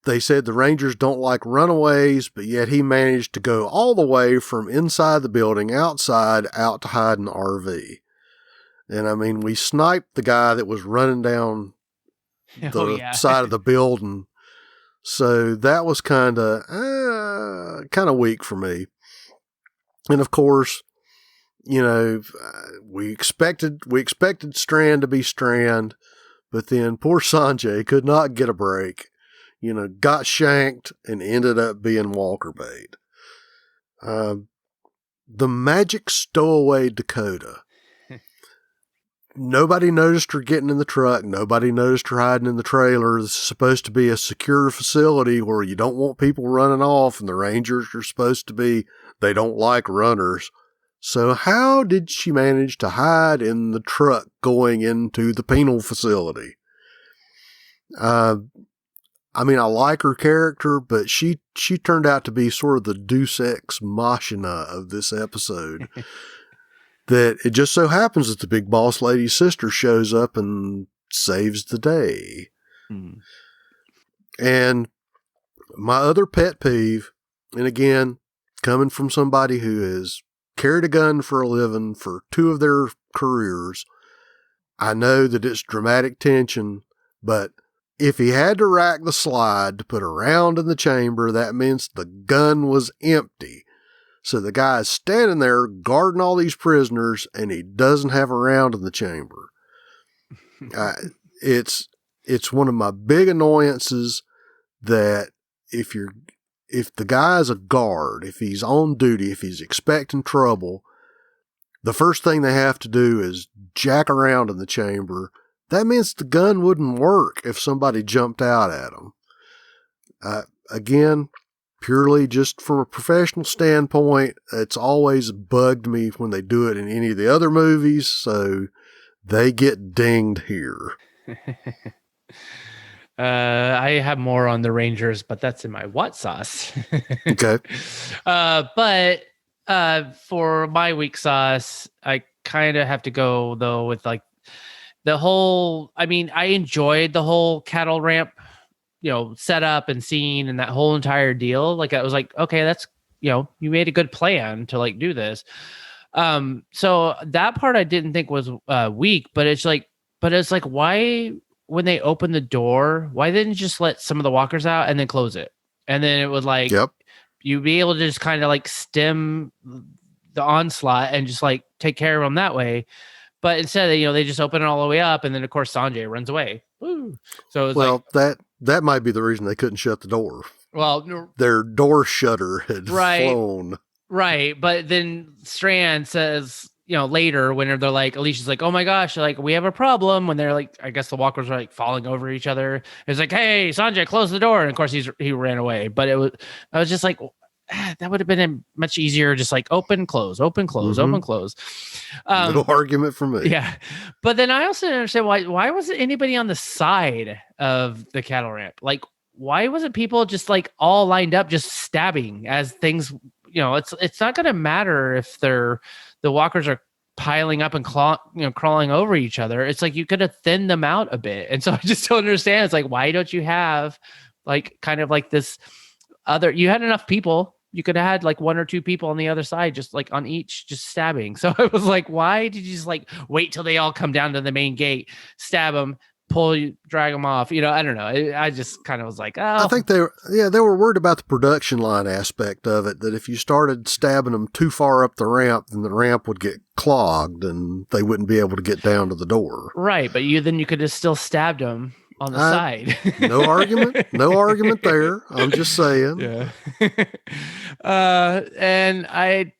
They said the Rangers don't like runaways, but yet he managed to go all the way from inside the building outside out to hide in the RV. And we sniped the guy that was running down the side of the building. So that was kind of weak for me. And of course, we expected Strand to be Strand, but then poor Sanjay could not get a break, got shanked and ended up being Walker bait. The magic stowaway Dakota. Nobody noticed her getting in the truck. Nobody noticed her hiding in the trailer. This is supposed to be a secure facility where you don't want people running off, and the Rangers are supposed to be, they don't like runners. So how did she manage to hide in the truck going into the penal facility? I I mean, I like her character, but she turned out to be sort of the deus ex machina of this episode. That it just so happens that the big boss lady's sister shows up and saves the day. And my other pet peeve, and again, coming from somebody who has carried a gun for a living for 2 of their careers, I know that it's dramatic tension, but if he had to rack the slide to put a round in the chamber, that means the gun was empty. So the guy is standing there guarding all these prisoners, and he doesn't have a round in the chamber. It's one of my big annoyances that if the guy's a guard, if he's on duty, if he's expecting trouble, the first thing they have to do is jack around in the chamber. That means the gun wouldn't work if somebody jumped out at him. Again, purely just from a professional standpoint, it's always bugged me when they do it in any of the other movies, so they get dinged here. I have more on the Rangers, but that's in my what sauce. Okay. But for my weak sauce, I kind of have to go though with like the whole. I mean, I enjoyed the whole cattle ramp, setup and scene and that whole entire deal. Like I was like, okay, that's you made a good plan to like do this. So that part I didn't think was weak, but it's like why when they opened the door, why didn't you just let some of the walkers out and then close it? And then it was like, you'd be able to just kind of like stem the onslaught and just like take care of them that way. But instead, they just open it all the way up. And then of course, Sanjay runs away. Woo. So it was that might be the reason they couldn't shut the door. Well, their door shutter had flown. Right. But then Strand says, later when they're like, Alicia's like, oh my gosh, like we have a problem when they're like, I guess the walkers are like falling over each other. It's like, hey, Sanjay, close the door. And of course he ran away. But I was just like, that would have been much easier. Just like open, close, open, close, open, close. No argument for me. Yeah. But then I also didn't understand why wasn't anybody on the side of the cattle ramp? Like, why wasn't people just like all lined up, just stabbing as things, it's not going to matter if the walkers are piling up and crawling over each other. It's like you could have thinned them out a bit. And so I just don't understand. It's like, why don't you have like kind of like this other, you had enough people. You could have had like 1 or 2 people on the other side, just like on each, just stabbing. So I was like, why did you just like wait till they all come down to the main gate, stab them, drag them off? I don't know. I just kind of was like, oh. I think they were worried about the production line aspect of it, that if you started stabbing them too far up the ramp, then the ramp would get clogged and they wouldn't be able to get down to the door. Right. But then you could have still stabbed them on the side. No argument there. I'm just saying. Yeah. And I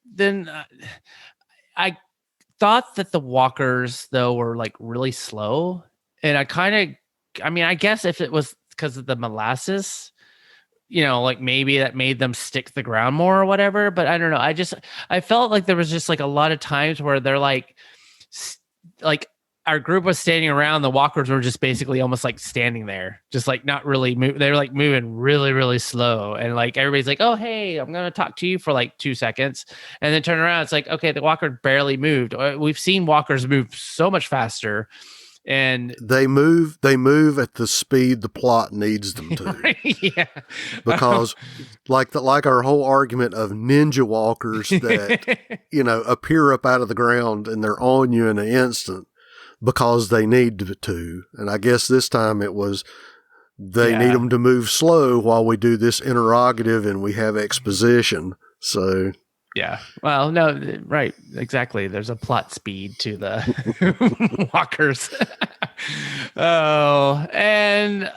thought that the walkers though were like really slow. And I guess if it was because of the molasses, like maybe that made them stick to the ground more or whatever. But I don't know. I felt like there was just like a lot of times where they're like our group was standing around. The walkers were just basically almost like standing there, just like not really move. They were like moving really, really slow. And like, everybody's like, oh, hey, I'm going to talk to you for like 2 seconds and then turn around. It's like, okay, the walker barely moved. We've seen walkers move so much faster. And they move at the speed the plot needs them to. Yeah. Because like our whole argument of ninja walkers that, appear up out of the ground and they're on you in an instant because they need to. And I guess this time it was they need them to move slow while we do this interrogative and we have exposition. So yeah. Well, no, right. Exactly. There's a plot speed to the walkers. Oh, and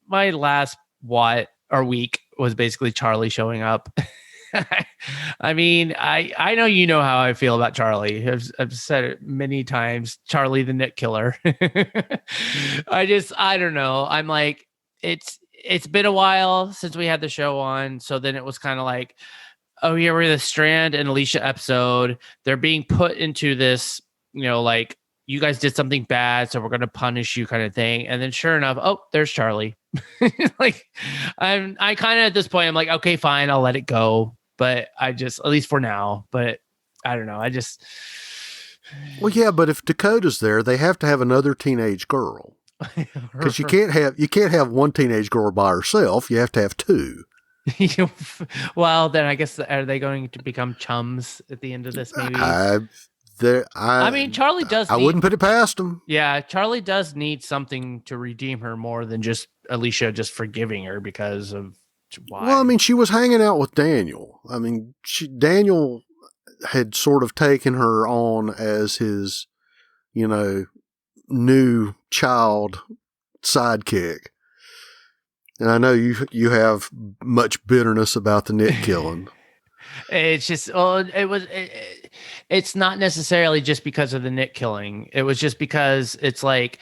my last week was basically Charlie showing up. I mean, I know you know how I feel about Charlie. I've said it many times. Charlie the Knit Killer. I don't know. I'm like, it's been a while since we had the show on. So then it was kind of like, oh yeah, we're the Strand and Alicia episode. They're being put into this, like you guys did something bad, so we're going to punish you, kind of thing. And then sure enough, oh, there's Charlie. Like, I kind of at this point, I'm like, okay, fine, I'll let it go. But I just, at least for now, but I don't know. Well, yeah, but if Dakota's there, they have to have another teenage girl. Because you can't have one teenage girl by herself. You have to have two. Well, then I guess, are they going to become chums at the end of this? Maybe. I mean, Charlie does. I wouldn't put it past them. Yeah, Charlie does need something to redeem her more than just Alicia just forgiving her because of why. Well, I mean, she was hanging out with Daniel. I mean, Daniel had sort of taken her on as his, new child sidekick. And I know you have much bitterness about the Nick killing. It's just, it's not necessarily just because of the Nick killing. It was just because it's like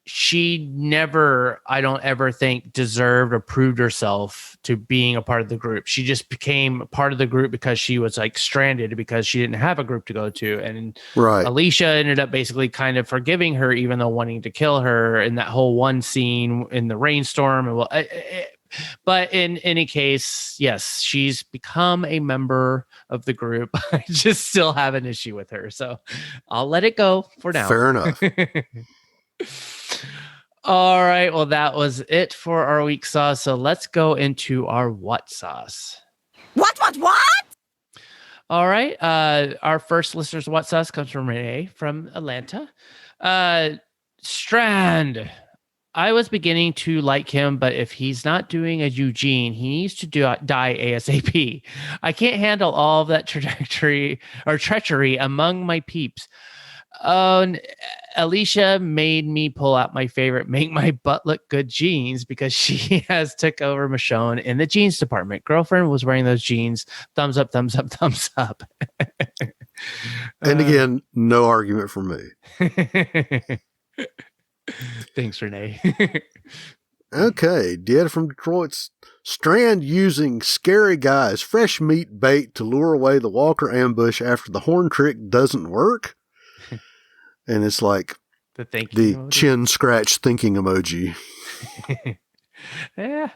she never, I don't ever think, deserved or proved herself to being a part of the group. She just became part of the group because she was like stranded because she didn't have a group to go to. And right. Alicia ended up basically kind of forgiving her, even though wanting to kill her in that whole one scene in the rainstorm. And but in any case, yes, she's become a member of the group. I just still have an issue with her. So I'll let it go for now. Fair enough. All right. Well, that was it for our week sauce. So let's go into our what sauce. What? All right. Our first listener's what sauce comes from Renee from Atlanta. Strand. I was beginning to like him, but if he's not doing a Eugene, he needs to die ASAP. I can't handle all of that treachery among my peeps. Alicia made me pull out my favorite make my butt look good jeans because she has took over Michonne in the jeans department. Girlfriend was wearing those jeans. Thumbs up, thumbs up, thumbs up. And again, no argument from me. Thanks, Renee. Okay, Dad from Detroit's Strand using scary guys fresh meat bait to lure away the Walker ambush after the horn trick doesn't work. And it's like the chin scratch thinking emoji. Yeah.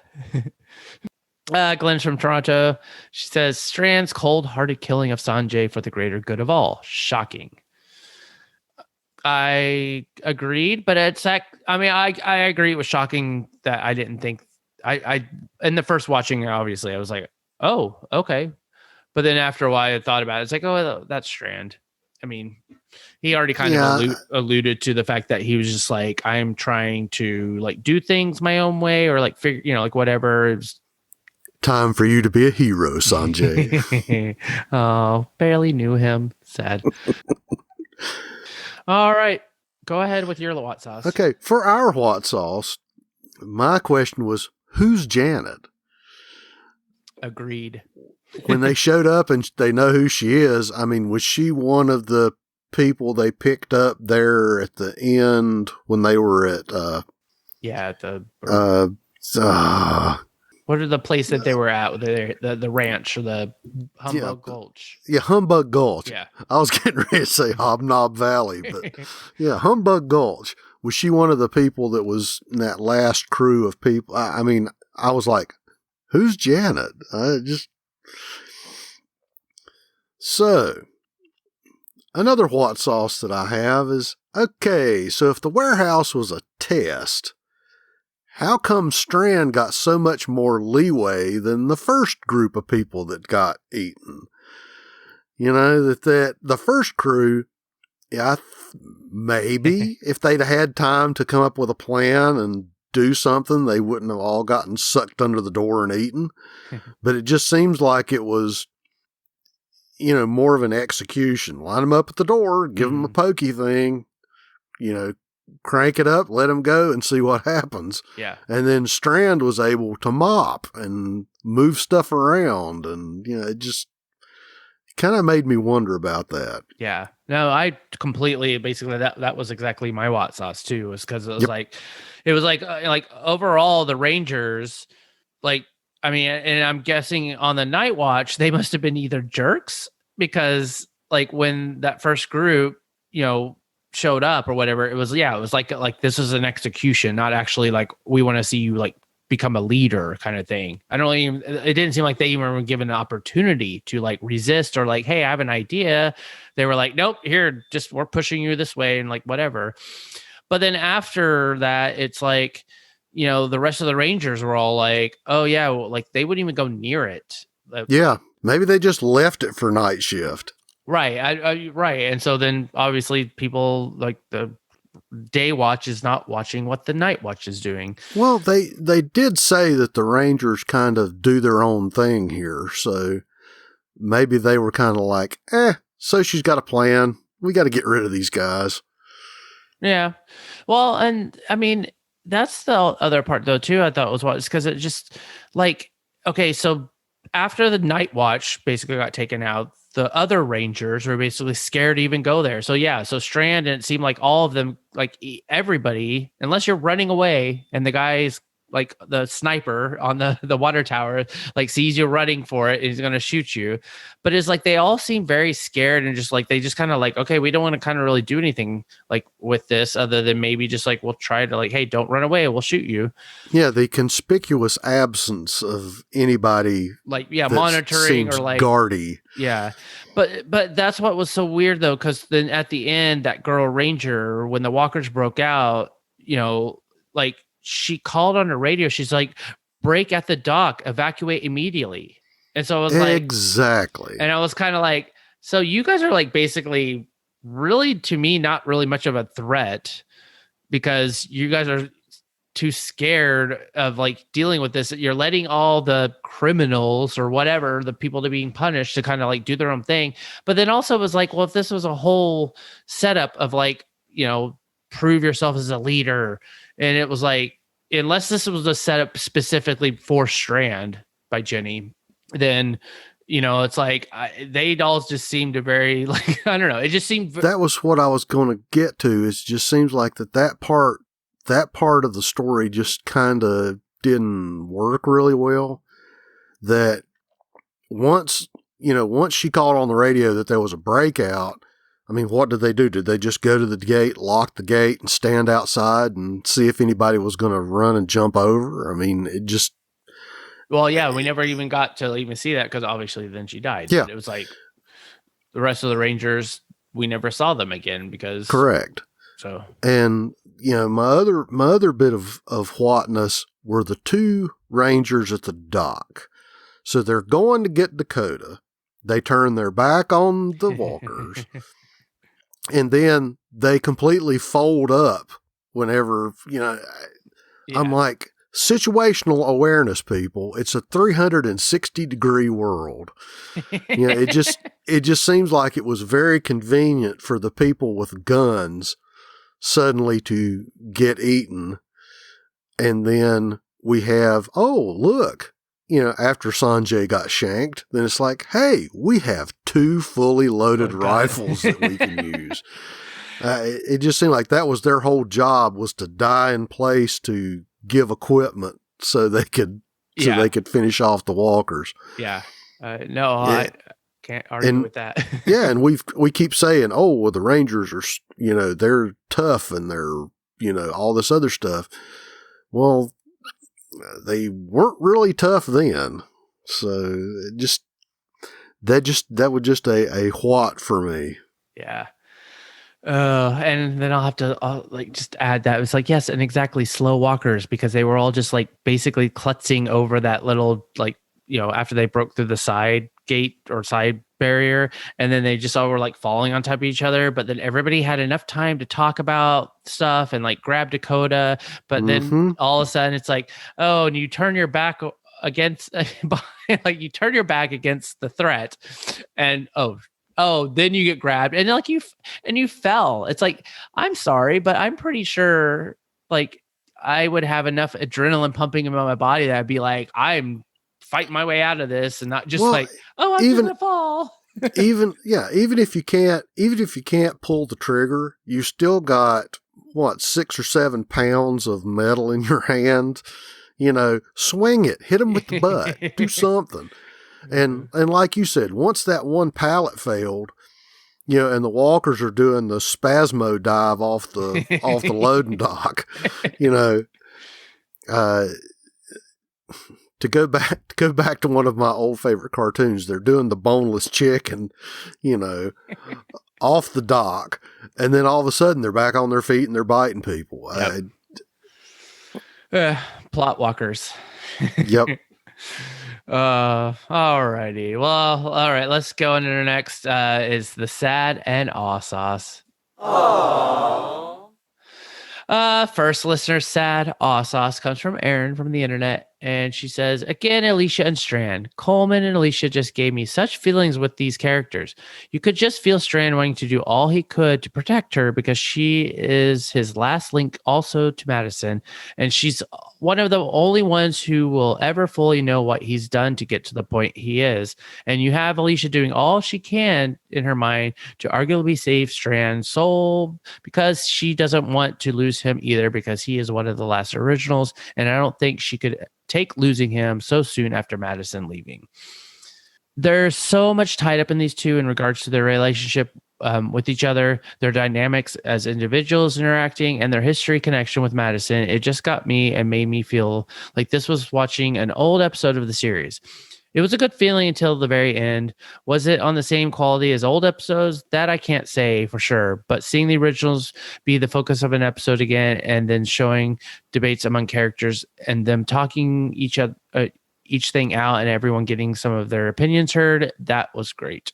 Glenn's from Toronto. She says Strand's cold-hearted killing of Sanjay for the greater good of all. Shocking. I agreed, but I agree it was shocking that I didn't think I in the first watching, obviously I was like, oh, okay. But then after a while I thought about it, it's like, oh, that's Strand. I mean, he already kind of alluded to the fact that he was just like, I'm trying to like do things my own way or like figure, like whatever. It was time for you to be a hero, Sanjay. Oh, barely knew him. Sad. All right. Go ahead with your what sauce. Okay. For our what sauce, my question was, who's Janet? Agreed. When they showed up and they know who she is, I mean, was she one of the people they picked up there at the end when they were at, what are the place that they were at? The ranch or the Humbug Gulch? Yeah, Humbug Gulch. Yeah. I was getting ready to say Hobnob Valley, but yeah, Humbug Gulch. Was she one of the people that was in that last crew of people? I mean, I was like, who's Janet? So, another what sauce that I have is, okay, so if the warehouse was a test, how come Strand got so much more leeway than the first group of people that got eaten? That the first crew, maybe if they'd had time to come up with a plan and do something, they wouldn't have all gotten sucked under the door and eaten. But it just seems like it was, more of an execution. Line them up at the door, give them a pokey thing, crank it up, let them go and see what happens. Yeah. And then Strand was able to mop and move stuff around. And, it just kind of made me wonder about that. Yeah. No, I completely, basically that was exactly my what sauce too, was because it was like overall the Rangers, and I'm guessing on the night watch, they must have been either jerks because like when that first group, showed up or whatever, it was like this is an execution, not actually like we want to see you like become a leader kind of thing. It didn't seem like they even were given an opportunity to like resist or like, hey, I have an idea. They were like, nope, here, just we're pushing you this way and like whatever. But then after that, it's like, the rest of the Rangers were all like, oh yeah, well, like they wouldn't even go near it. Yeah, maybe they just left it for night shift. Right. Right. And so then obviously people like the day watch is not watching what the night watch is doing. Well, they did say that the Rangers kind of do their own thing here. So maybe they were kind of like, so she's got a plan. We got to get rid of these guys. Yeah. Well, and I mean, that's the other part though, too, I thought was because it just like, okay, so after the night watch basically got taken out, the other Rangers were basically scared to even go there. So yeah, so Strand, and it seemed like all of them, like everybody, unless you're running away and the guy's like the sniper on the water tower, like sees you running for it, he's going to shoot you. But it's like, they all seem very scared and just like, they just kind of like, okay, we don't want to kind of really do anything like with this other than maybe just like, we'll try to like, hey, don't run away. We'll shoot you. Yeah. The conspicuous absence of anybody like, monitoring or like guardy. Yeah. But that's what was so weird though. Cause then at the end, that girl Ranger, when the walkers broke out, like, she called on the radio. She's like, break at the dock, evacuate immediately. And so I was like, exactly. And I was kind of like, so you guys are like basically really, to me, not really much of a threat because you guys are too scared of like dealing with this. You're letting all the criminals or whatever, the people that are being punished to kind of like do their own thing. But then also it was like, well, if this was a whole setup of like, prove yourself as a leader. And it was like, unless this was a setup specifically for Strand by Jenny, then, it's like they all just seemed to very like, I don't know. It just seemed. That was what I was going to get to. It just seems like that part of the story just kind of didn't work really well. That once she called on the radio that there was a breakout, I mean, what did they do? Did they just go to the gate, lock the gate, and stand outside and see if anybody was going to run and jump over? I mean, it just... Well, yeah, we never even got to even see that because obviously then she died. Yeah. But it was like the rest of the Rangers, we never saw them again because... Correct. So... And, my other bit of whatness were the two Rangers at the dock. So they're going to get Dakota. They turn their back on the walkers. And then they completely fold up whenever, Yeah. I'm like, situational awareness, people. It's a 360-degree world. It just seems like it was very convenient for the people with guns suddenly to get eaten. And then we have, oh, look, after Sanjay got shanked, then it's like, hey, we have two fully loaded rifles that we can use. It just seemed like that was their whole job, was to die in place to give equipment so they could finish off the walkers. Yeah. I can't argue with that. Yeah. And we keep saying, oh, well, the Rangers are, they're tough and they're, all this other stuff. Well, they weren't really tough then. So that was just a what for me. Yeah. And then I'll have to just add that. It was like, yes, and exactly, slow walkers, because they were all just like basically klutzing over that little, like, after they broke through the side gate or side barrier, and then they just all were like falling on top of each other. But then everybody had enough time to talk about stuff and like grab Dakota. But then all of a sudden it's like, oh, and you turn your back against, like you turn your back against the threat, and then you get grabbed, and like you fell. It's like, I'm sorry, but I'm pretty sure like I would have enough adrenaline pumping in my body that I'd be like, I'm fighting my way out of this, and not just I'm gonna fall. even if you can't pull the trigger, you still got 6 or 7 pounds of metal in your hand. Swing it, hit them with the butt, do something. And like you said, once that one pallet failed, and the walkers are doing the spasmo dive off the loading dock, to go back to one of my old favorite cartoons. They're doing the boneless chicken, off the dock, and then all of a sudden they're back on their feet and they're biting people. Yep. Plot walkers. Yep. Alrighty. Well, all right. Let's go into the next. Is the sad and aw sauce. First listener sad aw sauce comes from Erin from the internet, and she says, again, Alicia and Strand. Coleman and Alicia just gave me such feelings with these characters. You could just feel Strand wanting to do all he could to protect her because she is his last link also to Madison, and she's one of the only ones who will ever fully know what he's done to get to the point he is. And you have Alicia doing all she can in her mind to arguably save Strand's soul because she doesn't want to lose him either because he is one of the last originals, and I don't think she could take losing him so soon after Madison leaving. There's so much tied up in these two in regards to their relationship with each other, their dynamics as individuals interacting, and their history connection with Madison. It just got me and made me feel like this was watching an old episode of the series. It was a good feeling until the very end. Was it on the same quality as old episodes? That I can't say for sure, but seeing the originals be the focus of an episode again and then showing debates among characters and them talking each thing out and everyone getting some of their opinions heard, that was great.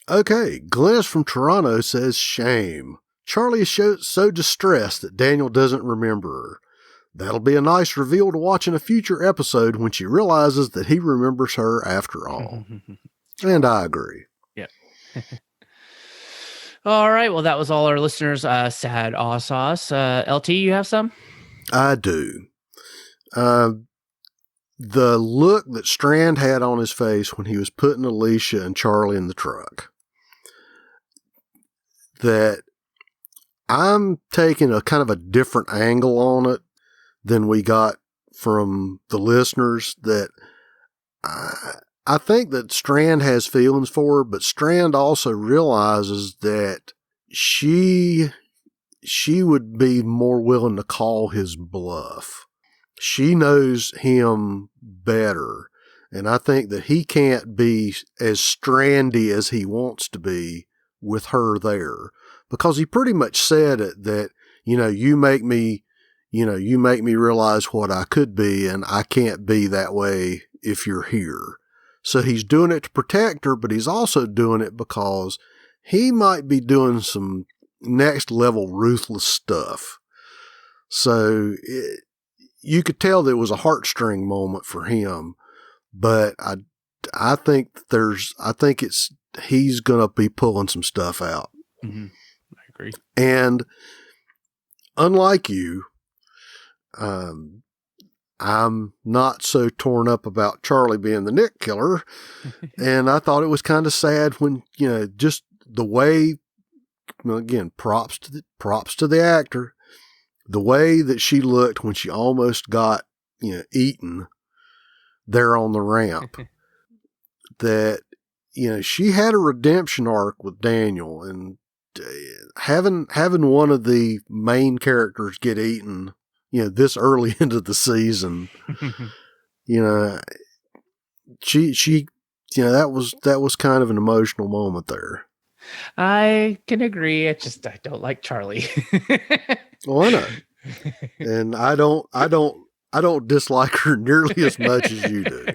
Okay, Glennis from Toronto says, shame. Charlie is so distressed that Daniel doesn't remember her. That'll be a nice reveal to watch in a future episode when she realizes that he remembers her after all. And I agree. Yeah. All right. Well, that was all our listeners' sad aw sauce. LT, you have some? I do. The look that Strand had on his face when he was putting Alicia and Charlie in the truck. That I'm taking a kind of a different angle on it than we got from the listeners, that I think that Strand has feelings for her, but Strand also realizes that she would be more willing to call his bluff. She knows him better, and I think that he can't be as strandy as he wants to be with her there, because he pretty much said it, that, you make me realize what I could be, and I can't be that way if you're here. So he's doing it to protect her, but he's also doing it because he might be doing some next level ruthless stuff. So you could tell there was a heartstring moment for him, but I think he's going to be pulling some stuff out. Mm-hmm. I agree. And unlike you, I'm not so torn up about Charlie being the Nick killer. And I thought it was kind of sad when, just the way, again, props to the actor, the way that she looked when she almost got, eaten there on the ramp, that, she had a redemption arc with Daniel, and having one of the main characters get eaten, this early into the season, she that was kind of an emotional moment there. I can agree. I don't like Charlie. Well, I know. And I don't dislike her nearly as much as you do.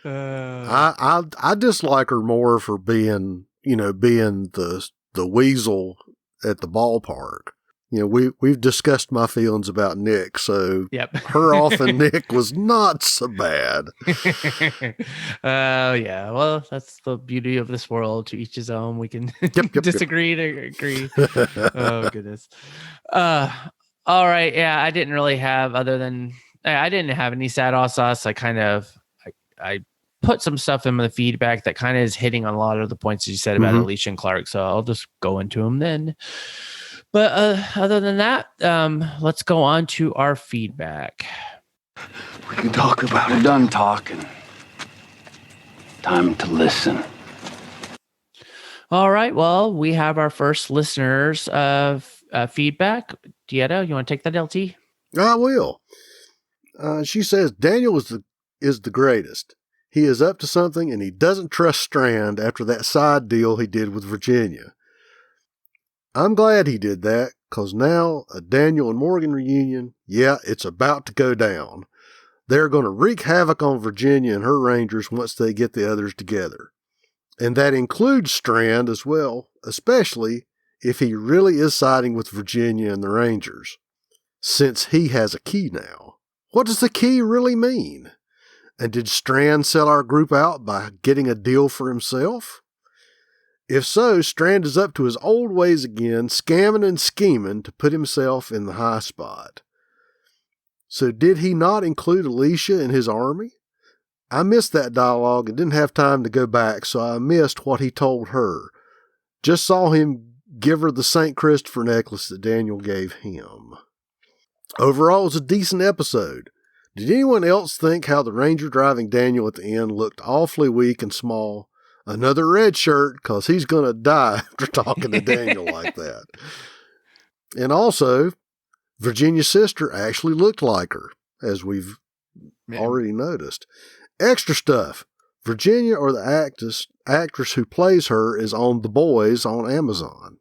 I dislike her more for being the weasel at the ballpark. We've discussed my feelings about Nick, so yep. Her off and Nick was not so bad. Oh, yeah. Well, that's the beauty of this world. To each his own. We can disagree to agree. Oh, goodness. All right. Yeah, I didn't really have, I didn't have any sad aw sauce. I put some stuff in the feedback that kind of is hitting on a lot of the points you said about Alicia and Clark, so I'll just go into them then. But other than that, let's go on to our feedback. We can talk about it. We're done talking. Time to listen. All right. Well, we have our first listeners of feedback. Dieta, you want to take that, LT? I will. She says Daniel is the greatest. He is up to something, and he doesn't trust Strand after that side deal he did with Virginia. I'm glad he did that, because now a Daniel and Morgan reunion, yeah, it's about to go down. They're going to wreak havoc on Virginia and her Rangers once they get the others together. And that includes Strand as well, especially if he really is siding with Virginia and the Rangers, since he has a key now. What does the key really mean? And did Strand sell our group out by getting a deal for himself? If so, Strand is up to his old ways again, scamming and scheming to put himself in the high spot. So did he not include Alicia in his army? I missed that dialogue and didn't have time to go back, so I missed what he told her. Just saw him give her the St. Christopher necklace that Daniel gave him. Overall, it was a decent episode. Did anyone else think how the Ranger driving Daniel at the end looked awfully weak and small? Another red shirt, because he's going to die after talking to Daniel like that. And also, Virginia's sister actually looked like her, as we've already noticed. Extra stuff. Virginia, or the actress who plays her, is on The Boys on Amazon.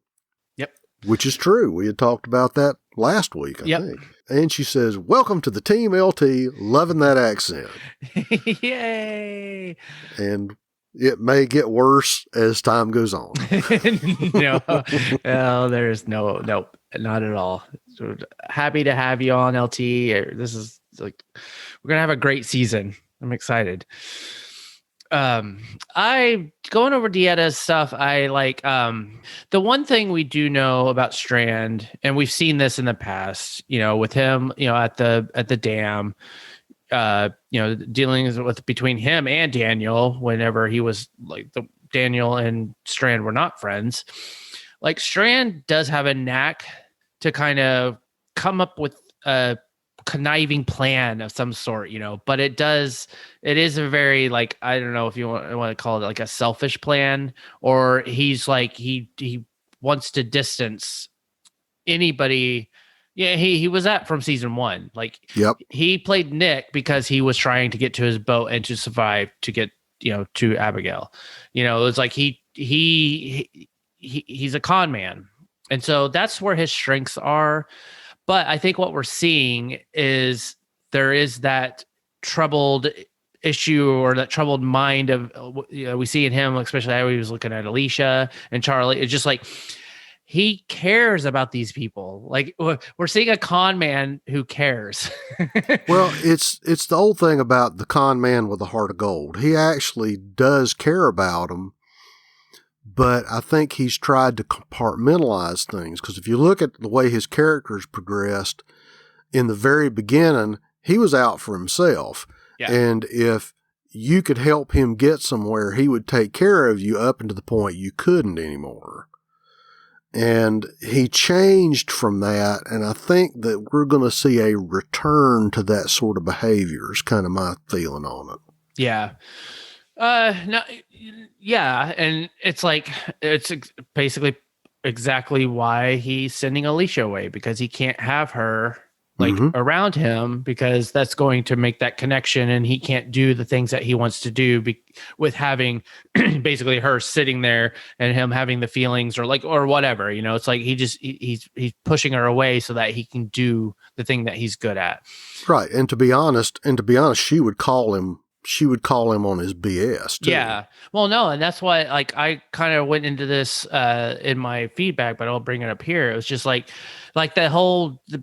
Yep. Which is true. We had talked about that last week, I think. And she says, "Welcome to the Team LT. Loving that accent." Yay. And it may get worse as time goes on. No, there's nope, not at all. So happy to have you on, LT. This is like, we're going to have a great season. I'm excited. I going over Dieta's stuff. I like, the one thing we do know about Strand, and we've seen this in the past, with him, at the dam, dealing with between him and Daniel, whenever he was like Daniel and Strand were not friends. Like, Strand does have a knack to kind of come up with a conniving plan of some sort, but it is a very, like, I don't know if you want to call it like a selfish plan, or he's like, he wants to distance anybody. Yeah, he was that from season 1. Like, yep. He played Nick because he was trying to get to his boat and to survive to get, to Abigail. It's like he's a con man. And so that's where his strengths are. But I think what we're seeing is there is that troubled issue, or that troubled mind of, we see in him, especially how he was looking at Alicia and Charlie. It's just like, he cares about these people. Like, we're seeing a con man who cares. Well, it's the old thing about the con man with a heart of gold. He actually does care about them, but I think he's tried to compartmentalize things. Because if you look at the way his characters progressed, in the very beginning, he was out for himself. Yeah. And if you could help him get somewhere, he would take care of you up until the point you couldn't anymore. And he changed from that, and I think that we're going to see a return to that sort of behavior is kind of my feeling on it. Yeah. No, yeah, and it's like, it's basically exactly why he's sending Alicia away, because he can't have her around him, because that's going to make that connection, and he can't do the things that he wants to do with having basically her sitting there and him having the feelings, or whatever. It's like he's pushing her away so that he can do the thing that he's good at. Right, and to be honest, she would call him on his BS too. Yeah. Well, no, and that's why, like, I kind of went into this in my feedback, but I'll bring it up here. It was just like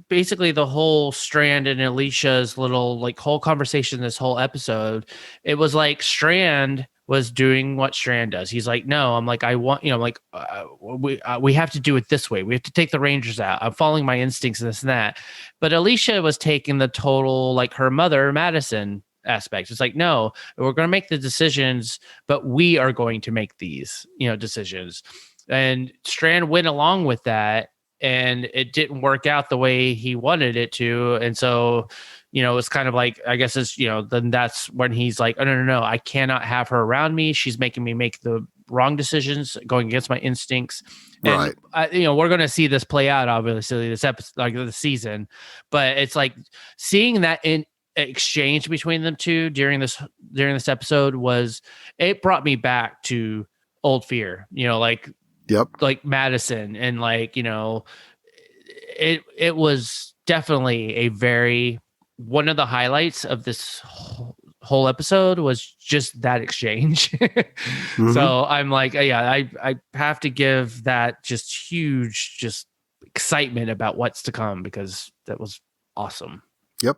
basically the whole Strand and Alicia's little, like, whole conversation, this whole episode. It was like Strand was doing what Strand does. He's like, no, I'm like, I want, we have to do it this way. We have to take the Rangers out. I'm following my instincts and this and that. But Alicia was taking the total, like, her mother, Madison, aspect. It's like, no, we're going to make the decisions, but we are going to make these, decisions. And Strand went along with that, and it didn't work out the way he wanted it to. And so, it's kind of like, I guess it's, then that's when he's like, oh, no, I cannot have her around me. She's making me make the wrong decisions, going against my instincts. And Right. we're going to see this play out, obviously, this episode, like the season. But it's like seeing that in exchange between them two during this episode it brought me back to old Fear. Like Madison, and it was definitely a very one of the highlights of this whole episode was just that exchange. Mm-hmm. So I'm like, I have to give that just huge just excitement about what's to come, because that was awesome. Yep.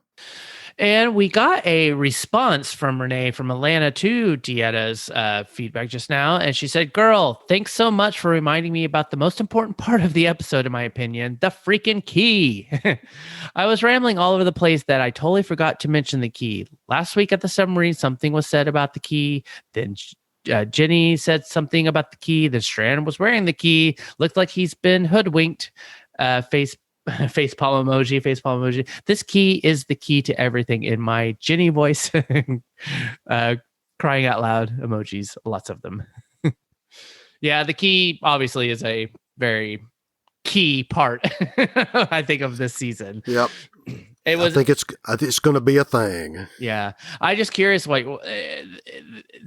And we got a response from Renee from Atlanta to Dietta's feedback just now. And she said, "Girl, thanks so much for reminding me about the most important part of the episode, in my opinion, the freaking key." I was rambling all over the place that I totally forgot to mention the key. Last week at the submarine, something was said about the key. Then Jenny said something about the key. Then Strand was wearing the key. Looked like he's been hoodwinked. Facepalm emoji. This key is the key to everything, in my Jenny voice. Crying out loud emojis, lots of them. Yeah, the key obviously is a very key part, I think, of this season. Yep. I think it's going to be a thing. Yeah, I'm just curious. Like,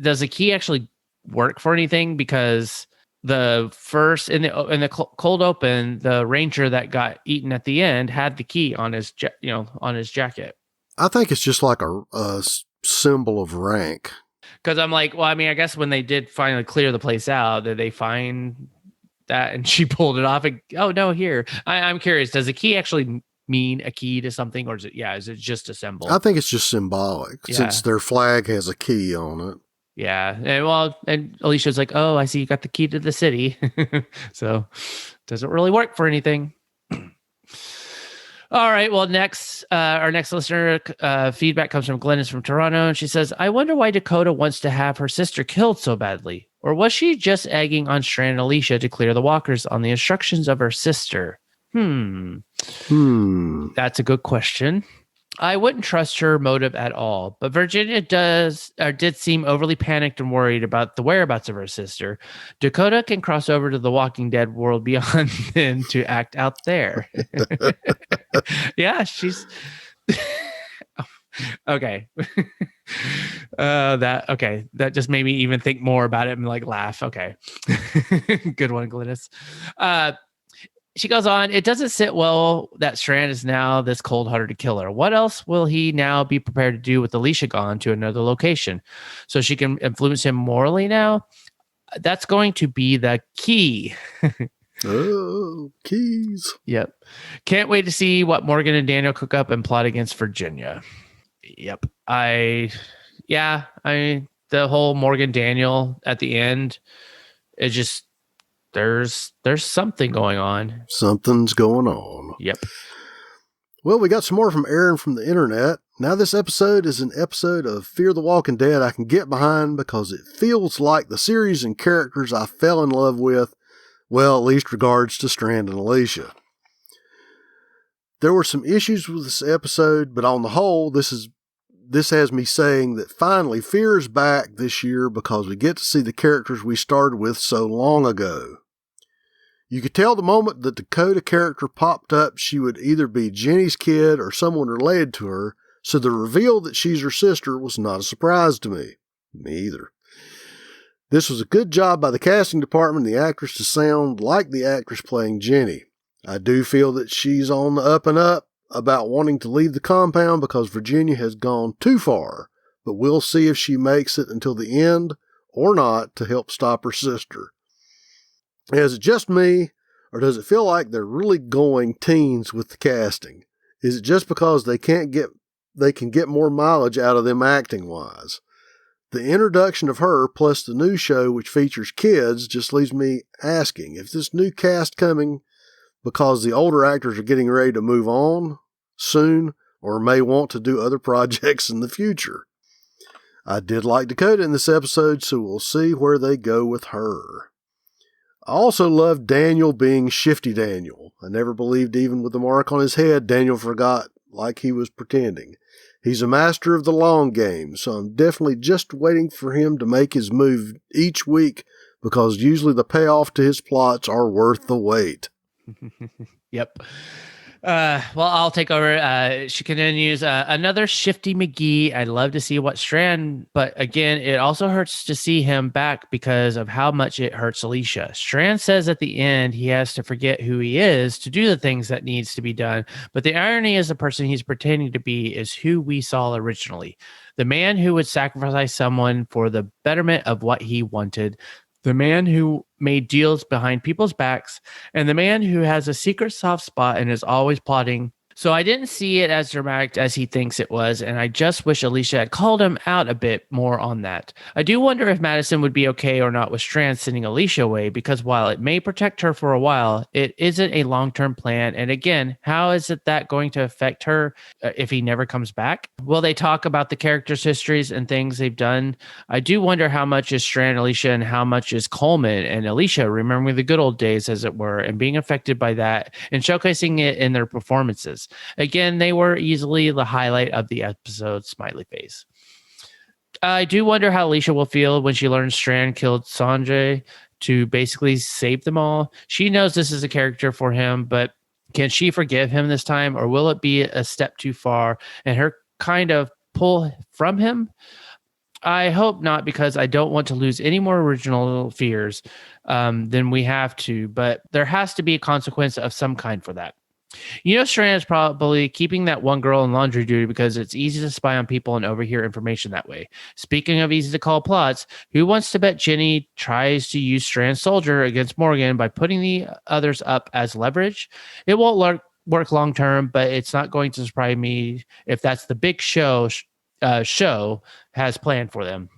does the key actually work for anything? Because the first in the cold open, the ranger that got eaten at the end had the key on his on his jacket. I think it's just like a symbol of rank. Because I'm like, well, I mean, I guess when they did finally clear the place out, did they find that and she pulled it off? And, oh no, here. I'm curious. Does the key actually mean a key to something, or is it just a symbol? I think it's just symbolic, since their flag has a key on it. Yeah. And Alicia's like, "Oh, I see you got the key to the city." So doesn't really work for anything. All right. Well, our next listener feedback comes from Glennis from Toronto. And she says, "I wonder why Dakota wants to have her sister killed so badly. Or was she just egging on Strand and Alicia to clear the walkers on the instructions of her sister?" That's a good question. I wouldn't trust her motive at all, but Virginia did seem overly panicked and worried about the whereabouts of her sister. Dakota can cross over to the Walking Dead world beyond then to act out there. Yeah, she's okay. That just made me even think more about it and laugh. Okay. Good one, Glynis. She goes on, "It doesn't sit well that Strand is now this cold-hearted killer. What else will he now be prepared to do with Alicia gone to another location? So she can influence him morally now? That's going to be the key." Oh, keys. Yep. "Can't wait to see what Morgan and Daniel cook up and plot against Virginia." Yep. The whole Morgan Daniel at the end, it just, there's something going on. Something's going on. Yep. Well, we got some more from Aaron from the internet. "Now this episode is an episode of Fear the Walking Dead I can get behind because it feels like the series and characters I fell in love with, well, at least regards to Strand and Alicia. There were some issues with this episode, but on the whole, this has me saying that finally Fear is back this year because we get to see the characters we started with so long ago. You could tell the moment the Dakota character popped up, she would either be Jenny's kid or someone related to her, so the reveal that she's her sister was not a surprise to me. Me either. This was a good job by the casting department and the actress to sound like the actress playing Jenny. I do feel that she's on the up and up about wanting to leave the compound because Virginia has gone too far, but we'll see if she makes it until the end or not to help stop her sister. Is it just me, or does it feel like they're really going teens with the casting? Is it just because they can get more mileage out of them acting-wise? The introduction of her plus the new show which features kids just leaves me asking if this new cast coming because the older actors are getting ready to move on soon or may want to do other projects in the future. I did like Dakota in this episode, so we'll see where they go with her. I also loved Daniel being Shifty Daniel. I never believed even with the mark on his head Daniel forgot like he was pretending. He's a master of the long game, so I'm definitely just waiting for him to make his move each week because usually the payoff to his plots are worth the wait. Yep. Well, I'll take over. She continues, another shifty McGee. I'd love to see what Strand, but again, it also hurts to see him back because of how much it hurts Alicia. Strand says at the end he has to forget who he is to do the things that needs to be done, but the irony is the person he's pretending to be is who we saw originally. The man who would sacrifice someone for the betterment of what he wanted. The man who made deals behind people's backs, and the man who has a secret soft spot and is always plotting. So I didn't see it as dramatic as he thinks it was, and I just wish Alicia had called him out a bit more on that. I do wonder if Madison would be okay or not with Strand sending Alicia away, because while it may protect her for a while, it isn't a long-term plan. And again, how is that going to affect her if he never comes back? Will they talk about the characters' histories and things they've done? I do wonder how much is Strand, Alicia, and how much is Coleman and Alicia remembering the good old days, as it were, and being affected by that and showcasing it in their performances. Again, they were easily the highlight of the episode, smiley face. I do wonder how Alicia will feel when she learns Strand killed Sanjay to basically save them all. She knows this is a character for him, but can she forgive him this time, or will it be a step too far and her kind of pull from him? I hope not, because I don't want to lose any more original fears than we have to, but there has to be a consequence of some kind for that. Strand is probably keeping that one girl in laundry duty because it's easy to spy on people and overhear information that way. Speaking of easy to call plots, who wants to bet Jenny tries to use Strand's soldier against Morgan by putting the others up as leverage? It won't work long term, but it's not going to surprise me if that's the big show has planned for them.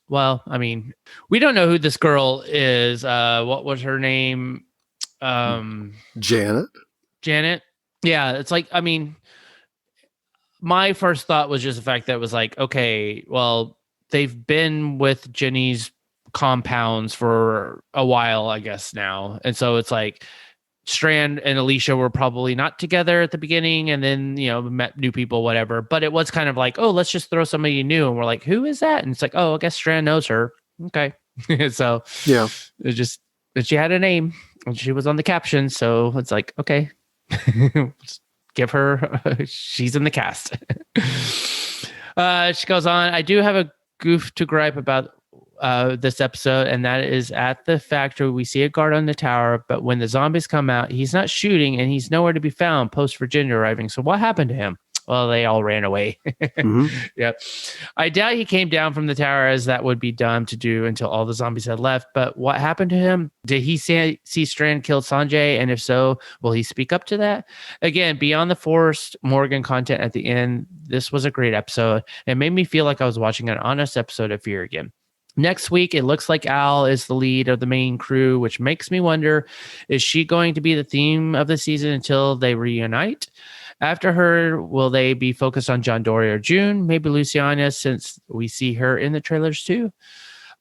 Well, I mean, we don't know who this girl is. What was her name? Janet. Yeah, it's like, I mean, my first thought was just the fact that it was like, okay, well, they've been with Jenny's compounds for a while, I guess now. And so it's like Strand and Alicia were probably not together at the beginning and then, met new people, whatever. But it was kind of like, oh, let's just throw somebody new. And we're like, who is that? And it's like, oh, I guess Strand knows her. Okay. So yeah, but she had a name and she was on the caption. So it's like, okay. Just give her she's in the cast. She goes on, I do have a goof to gripe about this episode, and that is at the factory we see a guard on the tower, but when the zombies come out, he's not shooting and he's nowhere to be found post Virginia arriving. So what happened to him? Well, they all ran away. Mm-hmm. Yep. I doubt he came down from the tower, as that would be dumb to do until all the zombies had left. But what happened to him? Did he see Strand kill Sanjay? And if so, will he speak up to that? Again, beyond the forced Morgan content at the end, this was a great episode. It made me feel like I was watching an honest episode of Fear again. Next week, it looks like Al is the lead of the main crew, which makes me wonder, is she going to be the theme of the season until they reunite? After her, will they be focused on John Dory or June? Maybe Luciana, since we see her in the trailers too.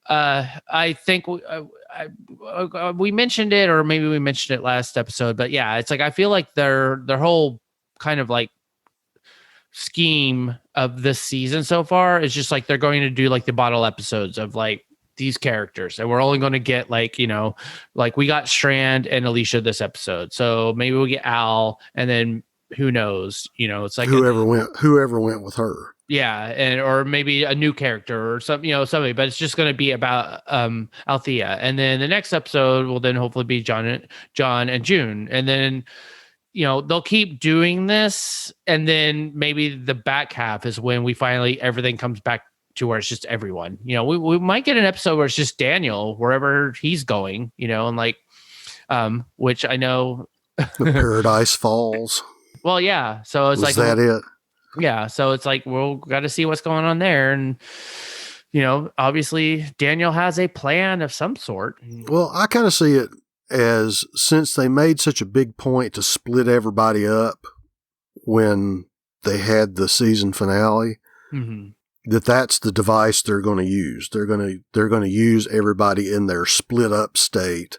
I think we mentioned it, or maybe we mentioned it last episode, but yeah, it's like I feel like their whole kind of like scheme of this season so far is just like they're going to do like the bottle episodes of like these characters, and we're only going to get like, like we got Strand and Alicia this episode, so maybe we'll get Al, and then who knows, it's like whoever went with her. Yeah. And, or maybe a new character or something, somebody, but it's just going to be about, Althea. And then the next episode will then hopefully be John and June. And then, they'll keep doing this. And then maybe the back half is when we finally, everything comes back to where it's just everyone, we might get an episode where it's just Daniel, wherever he's going, and like, which I know the Paradise Falls. Well, yeah. So it's Was that it? Yeah. So it's like, we'll got to see what's going on there. And, obviously Daniel has a plan of some sort. Well, I kind of see it as, since they made such a big point to split everybody up when they had the season finale, mm-hmm. that's the device they're going to use. They're going to use everybody in their split up state.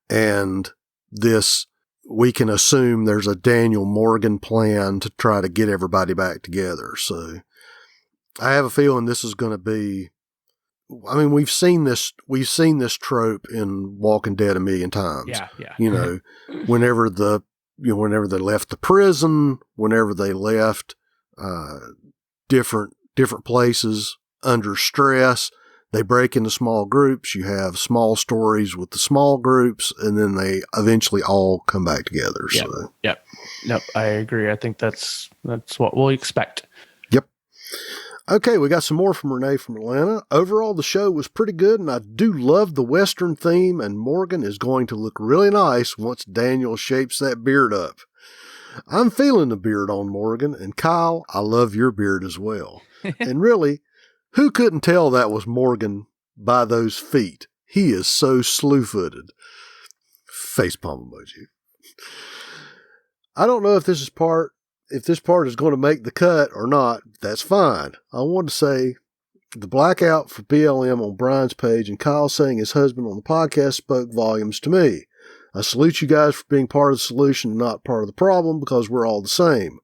And this, we can assume there's a Daniel Morgan plan to try to get everybody back together. So I have a feeling this is going to be I mean, we've seen this trope in Walking Dead a million times. Yeah. You know, whenever they left the prison, whenever they left different places under stress, they break into small groups. You have small stories with the small groups, and then they eventually all come back together. Yep. So. Yep. Nope. I agree. I think that's what we'll expect. Yep. Okay, we got some more from Renee from Atlanta. Overall, the show was pretty good, and I do love the Western theme, and Morgan is going to look really nice once Daniel shapes that beard up. I'm feeling the beard on Morgan, and Kyle, I love your beard as well. And really, who couldn't tell that was Morgan by those feet? He is so slew-footed. Facepalm emoji. I don't know if this part is going to make the cut or not. That's fine. I want to say the blackout for BLM on Brian's page and Kyle saying his husband on the podcast spoke volumes to me. I salute you guys for being part of the solution and not part of the problem, because we're all the same.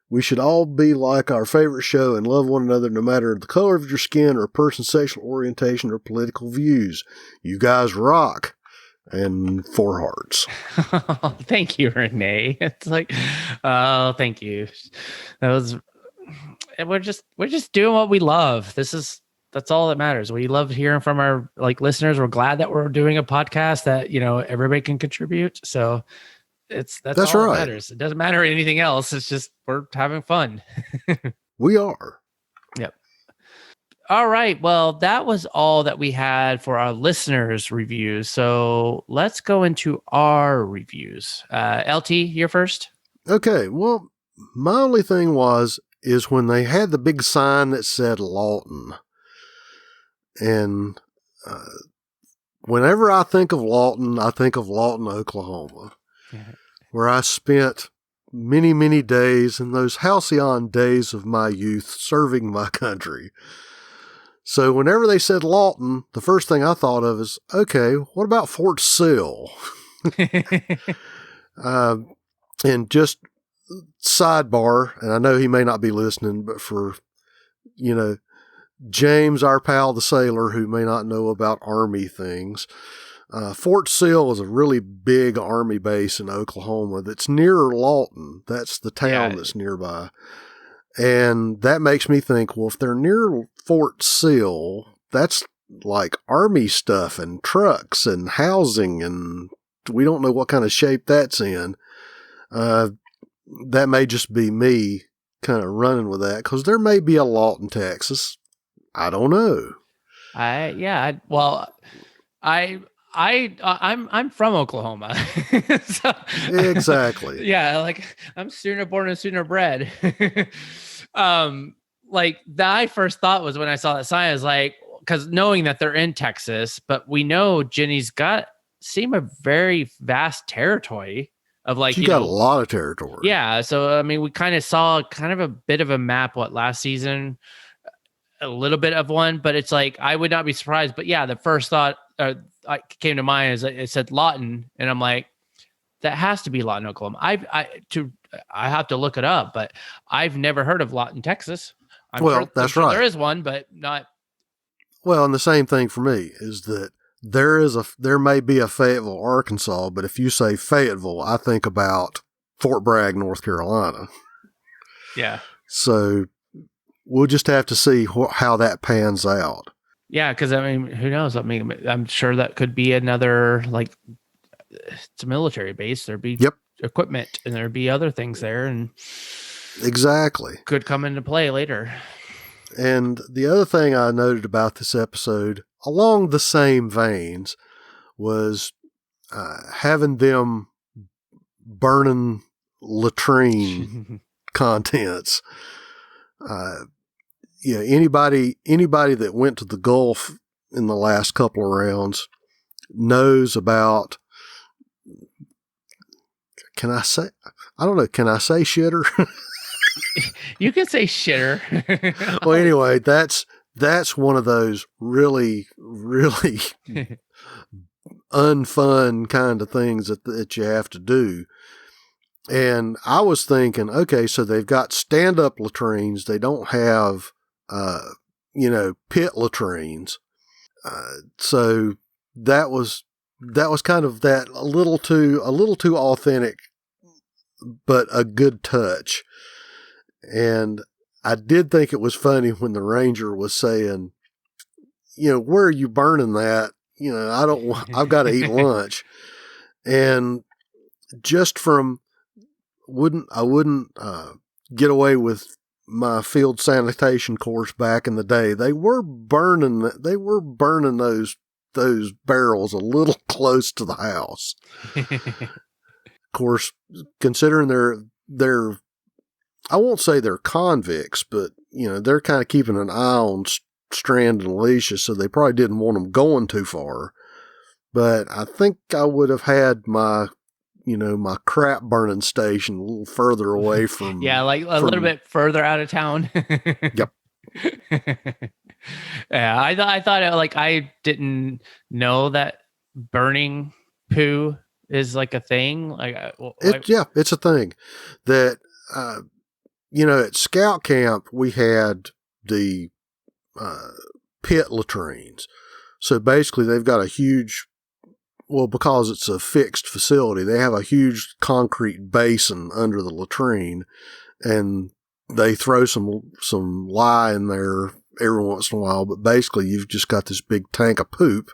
We should all be like our favorite show and love one another no matter the color of your skin or a person's sexual orientation or political views. You guys rock. And 4 hearts. Thank you, Renee. It's like, oh, thank you. We're just doing what we love. That's all that matters. We love hearing from our listeners. We're glad that we're doing a podcast that, everybody can contribute. So that's all right. that matters. It doesn't matter anything else. It's just, we're having fun. We are. Yep. All right. Well, that was all that we had for our listeners' reviews. So let's go into our reviews. LT, you're first. Okay. Well, my only thing is when they had the big sign that said Lawton. And whenever I think of Lawton, Oklahoma, where I spent many, many days in those halcyon days of my youth serving my country. So whenever they said Lawton, the first thing I thought of is, okay, what about Fort Sill? And just sidebar, and I know he may not be listening, but for, James, our pal, the sailor, who may not know about Army things, Fort Sill is a really big Army base in Oklahoma that's near Lawton. That's the town that's nearby. And that makes me think, well, if they're near Fort Sill, that's like Army stuff and trucks and housing, and we don't know what kind of shape that's in. That may just be me kind of running with that, because there may be a Lawton, Texas. I don't know. I'm from Oklahoma. So, exactly. Yeah, I'm sooner born and sooner bred. My first thought was when I saw that sign, I was like, because knowing that they're in Texas, but we know Jenny's seem a very vast territory of she got a lot of territory. Yeah. So, I mean, we kind of saw a bit of a map, last season, a little bit of one, but it's like, I would not be surprised. But yeah, the first thought came to mind is it said Lawton, and I'm like, that has to be Lawton, Oklahoma. I have to look it up, but I've never heard of Lawton, Texas. I'm sure there is one, but not. Well, and the same thing for me is that there may be a Fayetteville, Arkansas, but if you say Fayetteville, I think about Fort Bragg, North Carolina. Yeah. So we'll just have to see how that pans out. Yeah, because I mean, who knows? I mean, I'm sure that could be another, it's a military base. There'd be equipment, and there'd be other things there, and exactly could come into play later. And the other thing I noted about this episode, along the same veins, was having them burning latrine contents. Anybody that went to the Gulf in the last couple of rounds knows about. Can I say shitter? You can say shitter. Well, anyway, that's one of those really, really unfun kind of things that you have to do. And I was thinking, okay, so they've got stand-up latrines. They don't have, pit latrines. So that was kind of that a little too authentic, but a good touch. And I did think it was funny when the ranger was saying, where are you burning that? I've got to eat lunch. And just from I wouldn't get away with my field sanitation course back in the day. They were burning those barrels a little close to the house. Of course, considering they're I won't say they're convicts, but they're kind of keeping an eye on Strand and Alicia, so they probably didn't want them going too far. But I think I would have had my my crap burning station a little further away from little bit further out of town. Yep. Yeah, I thought I didn't know that burning poo is like a thing. It's a thing that at scout camp we had the pit latrines. So basically they've got a huge, because it's a fixed facility, they have a huge concrete basin under the latrine, and they throw some lye in there every once in a while, but basically you've just got this big tank of poop,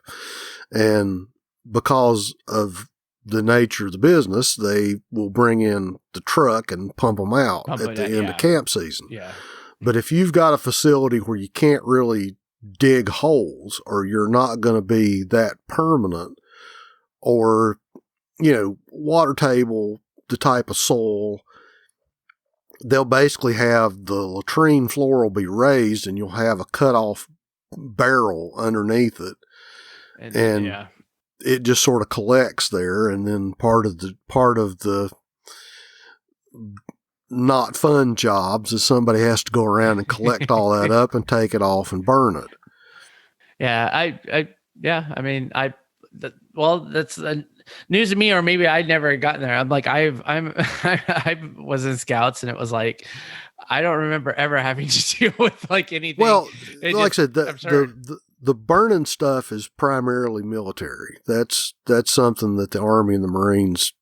and because of the nature of the business, they will bring in the truck and pump them out at the end of camp season. Yeah. But if you've got a facility where you can't really dig holes, or you're not going to be that permanent, or, water table, the type of soil, they'll basically have the latrine floor will be raised, and you'll have a cut off barrel underneath it. And it just sort of collects there. And then part of the not fun jobs is somebody has to go around and collect all that up and take it off and burn it. Yeah. That's news to me, or maybe I'd never gotten there. I'm like, I was in scouts, and it was like, I don't remember ever having to deal with anything. Well, I said, the burning stuff is primarily military. That's something that the Army and the Marines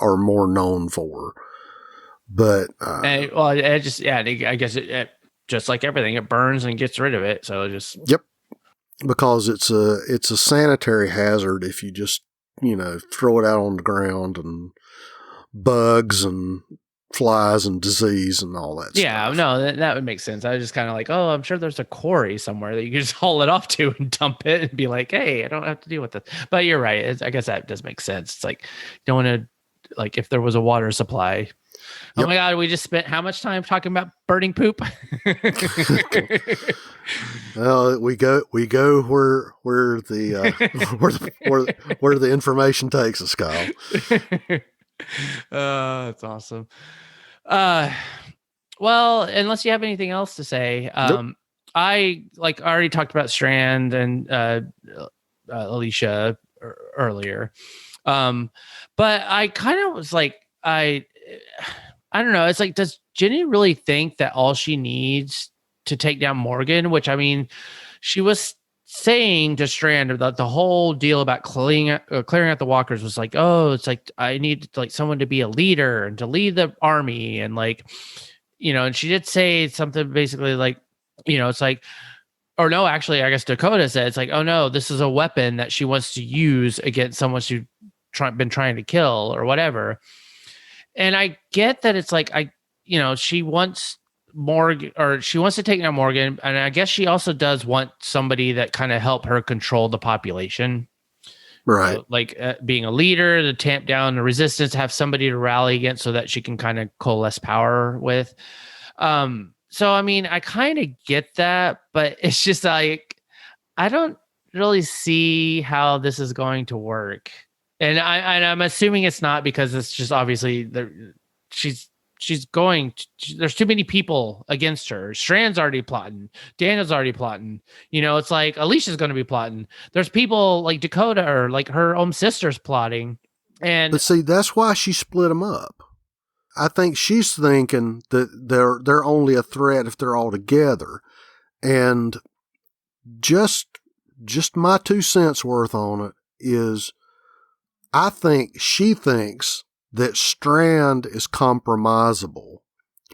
are more known for. But I guess it just like everything, it burns and gets rid of it. So yep, because it's a sanitary hazard if you just throw it out on the ground, and bugs and flies and disease and all that stuff. Yeah, no, that would make sense. I was just kind of like, I'm sure there's a quarry somewhere that you can just haul it off to and dump it and be like, hey, I don't have to deal with this. But you're right. I guess that does make sense. It's like, you don't want to, if there was a water supply. Yep. Oh my God, we just spent how much time talking about burning poop? Well, we go where the information takes us, Kyle. That's awesome. Well, unless you have anything else to say, Nope. I already talked about Strand and Alicia earlier, but I kind of was like, I don't know. It's like, does Jenny really think that all she needs to take down Morgan? Which, I mean, she was saying to Strand that the whole deal about clearing out the walkers was like, it's like, I need someone to be a leader and to lead the army. And and she did say something basically it's like, or no, actually, I guess Dakota said, it's like, oh no, this is a weapon that she wants to use against someone she's been trying to kill or whatever. And I get that it's like, she wants Morgan, or she wants to take down Morgan. And I guess she also does want somebody that kind of help her control the population. Right. So, being a leader to tamp down the resistance, have somebody to rally against so that she can kind of coalesce power with. So, I mean, I kind of get that, but it's just like, I don't really see how this is going to work. And I'm assuming it's not, because it's just obviously there's too many people against her. Strand's already plotting. Daniel's already plotting. It's like Alicia's going to be plotting. There's people like Dakota, or her own sister's plotting. But see, that's why she split them up. I think she's thinking that they're only a threat if they're all together. And just just my 2 cents worth on it is I think she thinks that Strand is compromisable.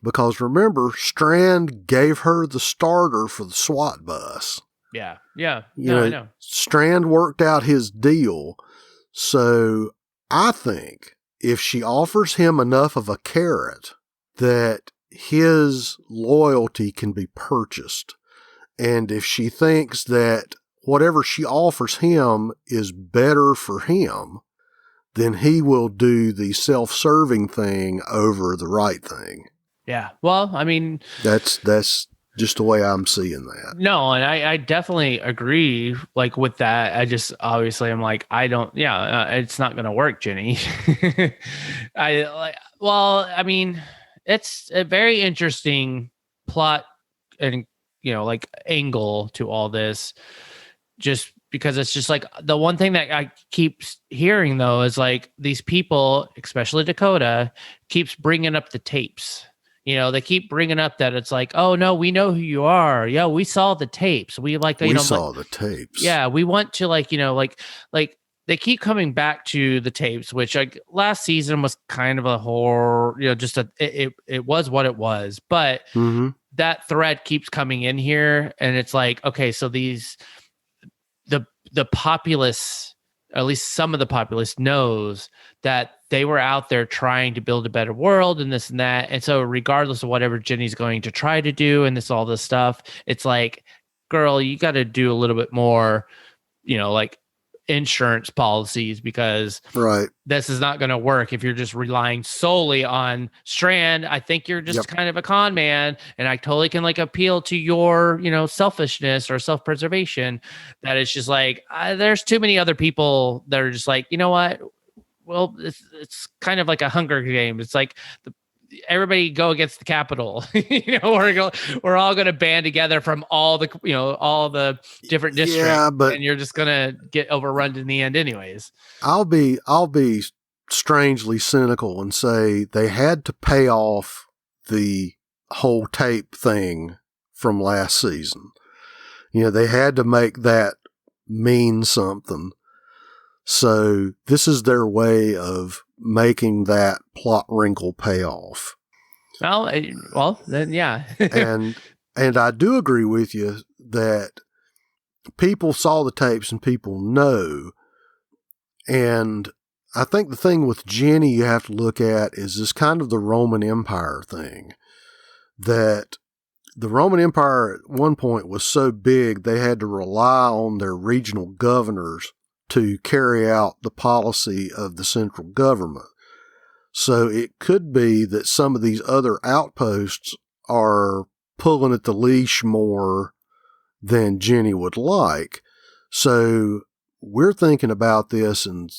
Because remember, Strand gave her the starter for the SWAT bus. Yeah. Yeah. I know. Strand worked out his deal. So I think if she offers him enough of a carrot that his loyalty can be purchased, and if she thinks that whatever she offers him is better for him, then he will do the self-serving thing over the right thing. Yeah. Well, I mean, that's just the way I'm seeing that. No, and I definitely agree like with that. I just obviously I'm like, it's not going to work, Jenny. I mean, it's a very interesting plot and like angle to all this, just because it's just like the one thing that I keep hearing though is like these people, especially Dakota, keeps bringing up the tapes. They keep bringing up that it's like, oh no, we know who you are. Yeah, we saw the tapes. We saw the tapes. Yeah, we want to like they keep coming back to the tapes, which like last season was kind of a horror. It was what it was, but that thread keeps coming in here, and it's like, okay, so the populace, at least some of the populace, knows that they were out there trying to build a better world and this and that. And so regardless of whatever Jenny's going to try to do and all this stuff, it's like, girl, you got to do a little bit more, like insurance policies, because this is not going to work if you're just relying solely on Strand. I think you're just kind of a con man, and I totally can like appeal to your, selfishness or self-preservation. That it's just like, there's too many other people that are just like, you know what? Well, it's kind of like a Hunger Game. It's like everybody go against the Capitol. We're all going to band together from all the different districts, and you're just going to get overrun in the end, anyways. I'll be strangely cynical and say they had to pay off the whole tape thing from last season. They had to make that mean something. So this is their way of making that plot wrinkle pay off. Well, then, yeah. and I do agree with you that people saw the tapes and people know. And I think the thing with Jenny you have to look at is this kind of the Roman Empire thing. That the Roman Empire at one point was so big they had to rely on their regional governors to carry out the policy of the central government. So it could be that some of these other outposts are pulling at the leash more than Jenny would like. So we're thinking about this, and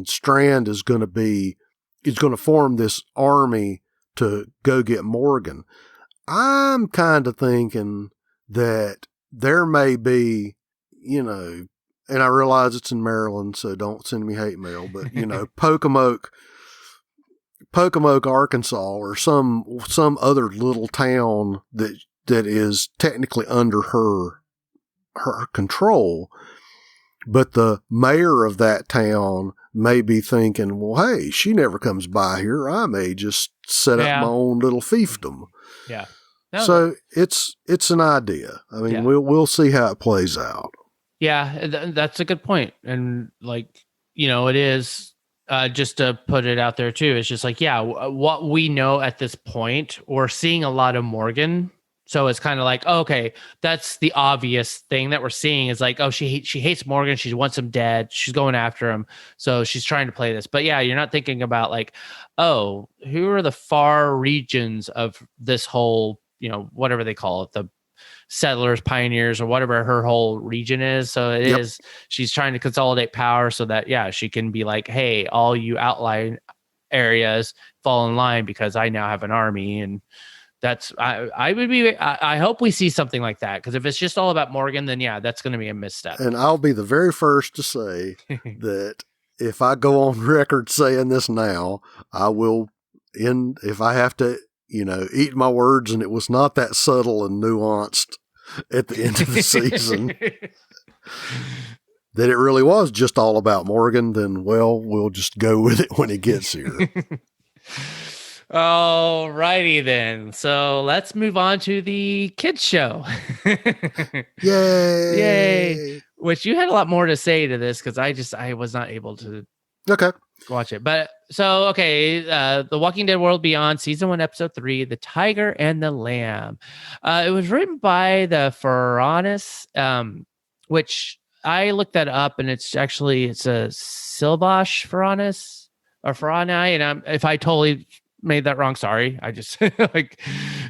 Strand is going to form this army to go get Morgan. I'm kind of thinking that there may be, and I realize it's in Maryland, so don't send me hate mail, but, Pocomoke, Arkansas, or some other little town that is technically under her control, but the mayor of that town may be thinking, well, hey, she never comes by here. I may just set up my own little fiefdom. Yeah. So it's an idea. I mean, we'll see how it plays out. Yeah, that's a good point. And it is just to put it out there too. It's just like, what we know at this point, we're seeing a lot of Morgan. So it's kind of like, okay, that's the obvious thing that we're seeing is like, oh, she hates Morgan. She wants him dead. She's going after him. So she's trying to play this. But yeah, you're not thinking about like, oh, who are the far regions of this whole, whatever they call it, the settlers, pioneers, or whatever her whole region is. So it is, she's trying to consolidate power so that, she can be like, hey, all you outlying areas fall in line because I now have an army. And that's, I hope we see something like that. Because if it's just all about Morgan, then that's going to be a misstep. And I'll be the very first to say that if I go on record saying this now, I will if I have to, eat my words, and it was not that subtle and nuanced at the end of the season. that it really was just all about Morgan, then, well, we'll just go with it when he gets here. All righty then. So let's move on to the kids show. Yay! Yay! Which you had a lot more to say to this because I was not able to Okay. watch it. But so okay, The Walking Dead World Beyond, season 1, episode 3, The Tiger and the Lamb. It was written by the Faranis, which I looked that up, and it's a Silbosh Faranis or Farani, and if I totally made that wrong, sorry. I just like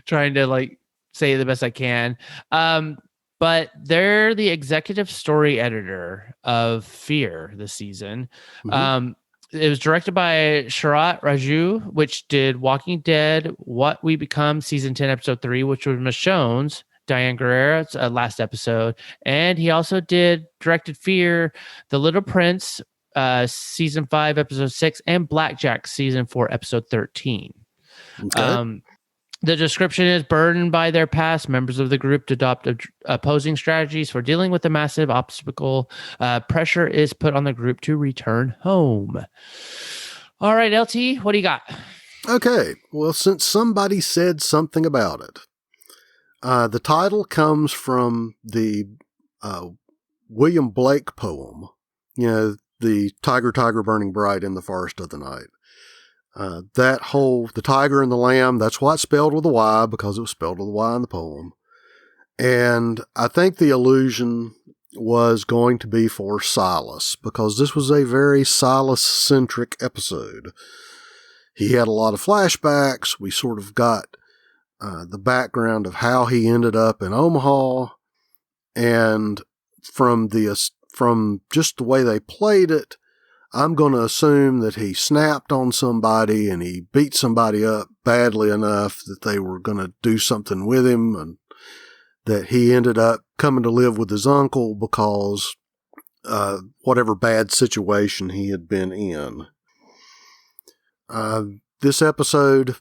trying to like say the best I can. But they're the executive story editor of Fear this season. Mhm. It was directed by Sharat Raju, which did Walking Dead, What We Become, season 10, episode 3, which was Michonne's, Diane Guerrero's last episode. And he also directed Fear, The Little Prince, season 5, episode 6, and Blackjack, season 4, episode 13. Okay. The description is burdened by their past. Members of the group adopt opposing strategies for dealing with the massive obstacle. Pressure is put on the group to return home. All right, LT, what do you got? Okay. Well, since somebody said something about it, the title comes from the William Blake poem, the Tiger, Tiger, burning bright in the forest of the night. The tiger and the lamb, that's why it's spelled with a Y, because it was spelled with a Y in the poem. And I think the allusion was going to be for Silas, because this was a very Silas-centric episode. He had a lot of flashbacks. We sort of got the background of how he ended up in Omaha, and from just the way they played it, I'm going to assume that he snapped on somebody and he beat somebody up badly enough that they were going to do something with him, and that he ended up coming to live with his uncle because whatever bad situation he had been in. This episode,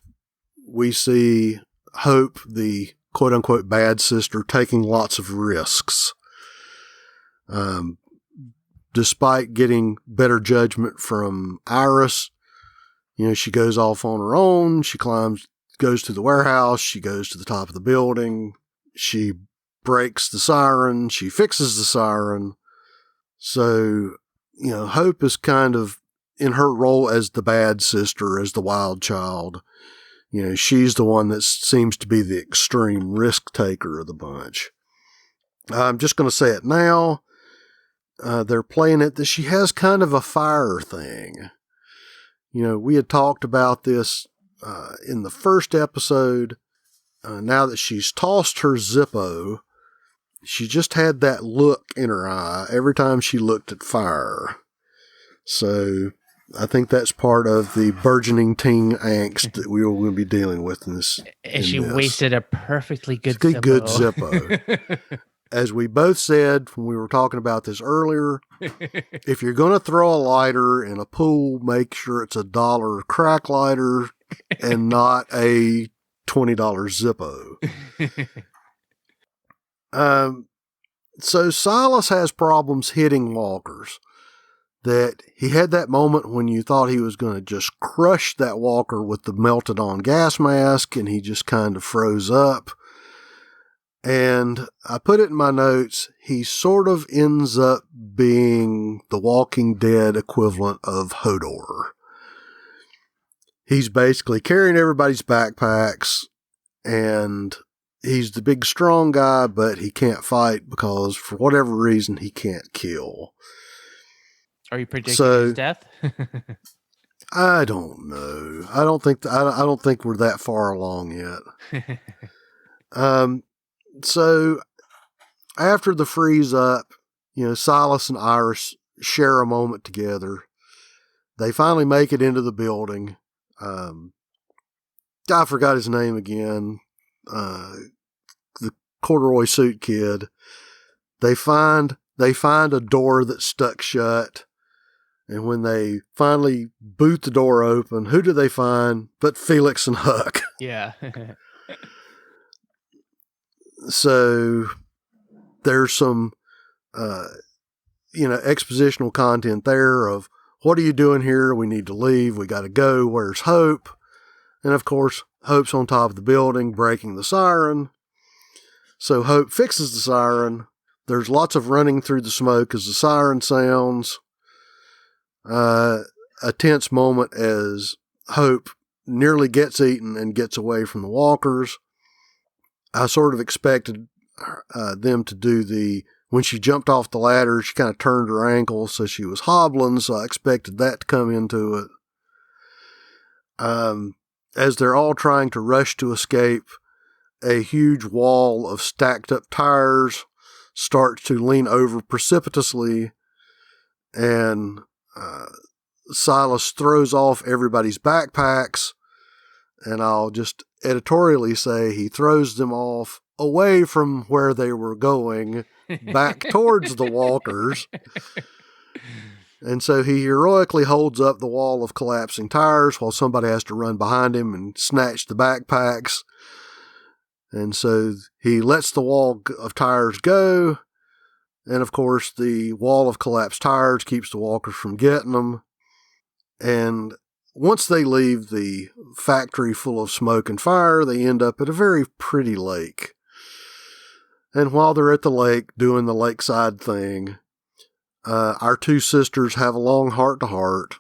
we see Hope, the quote-unquote bad sister, taking lots of risks. Despite getting better judgment from Iris, she goes off on her own. She goes to the warehouse. She goes to the top of the building. She breaks the siren. She fixes the siren. So, Hope is kind of in her role as the bad sister, as the wild child. She's the one that seems to be the extreme risk taker of the bunch. I'm just going to say it now. They're playing it that she has kind of a fire thing. We had talked about this in the first episode. Now that she's tossed her Zippo, she just had that look in her eye every time she looked at fire. So I think that's part of the burgeoning teen angst that we will be dealing with in this. And she wasted a perfectly good Zippo. Good Zippo. As we both said when we were talking about this earlier, if you're going to throw a lighter in a pool, make sure it's $1 crack lighter and not a $20 Zippo. So Silas has problems hitting walkers. That he had that moment when you thought he was going to just crush that walker with the melted on gas mask, and he just kind of froze up. And I put it in my notes, he sort of ends up being the Walking Dead equivalent of Hodor. He's basically carrying everybody's backpacks, and he's the big strong guy, but he can't fight because for whatever reason he can't kill. Are you predicting his death? I don't know. I don't think we're that far along yet. So after the freeze up, Silas and Iris share a moment together. They finally make it into the building. I forgot his name again. The corduroy suit kid. They find a door that's stuck shut. And when they finally boot the door open, who do they find but Felix and Huck? Yeah. So there's some expositional content there of, what are you doing here? We need to leave. We got to go. Where's Hope? And of course, Hope's on top of the building, breaking the siren. So Hope fixes the siren. There's lots of running through the smoke as the siren sounds. A tense moment as Hope nearly gets eaten and gets away from the walkers. I sort of expected them to do when she jumped off the ladder, she kind of turned her ankle, so she was hobbling, so I expected that to come into it. As they're all trying to rush to escape, a huge wall of stacked up tires starts to lean over precipitously, and Silas throws off everybody's backpacks, and I'll just editorially say he throws them off away from where they were going, back towards the walkers. And so he heroically holds up the wall of collapsing tires while somebody has to run behind him and snatch the backpacks. And so he lets the wall of tires go. And of course, the wall of collapsed tires keeps the walkers from getting them. And once they leave the factory full of smoke and fire, they end up at a very pretty lake. And while they're at the lake doing the lakeside thing, our two sisters have a long heart-to-heart.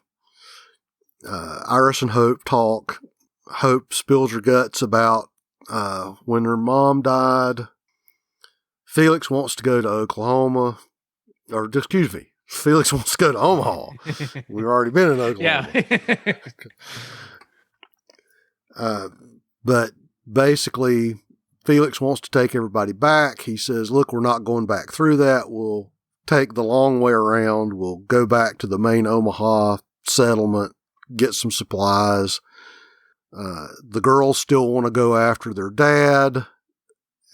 Iris and Hope talk. Hope spills her guts about when her mom died. Felix wants to go to Oklahoma. Or, excuse me, Felix wants to go to Omaha. We've already been in Oklahoma. Yeah. But basically, Felix wants to take everybody back. He says, look, we're not going back through that. We'll take the long way around. We'll go back to the main Omaha settlement, get some supplies. The girls still want to go after their dad,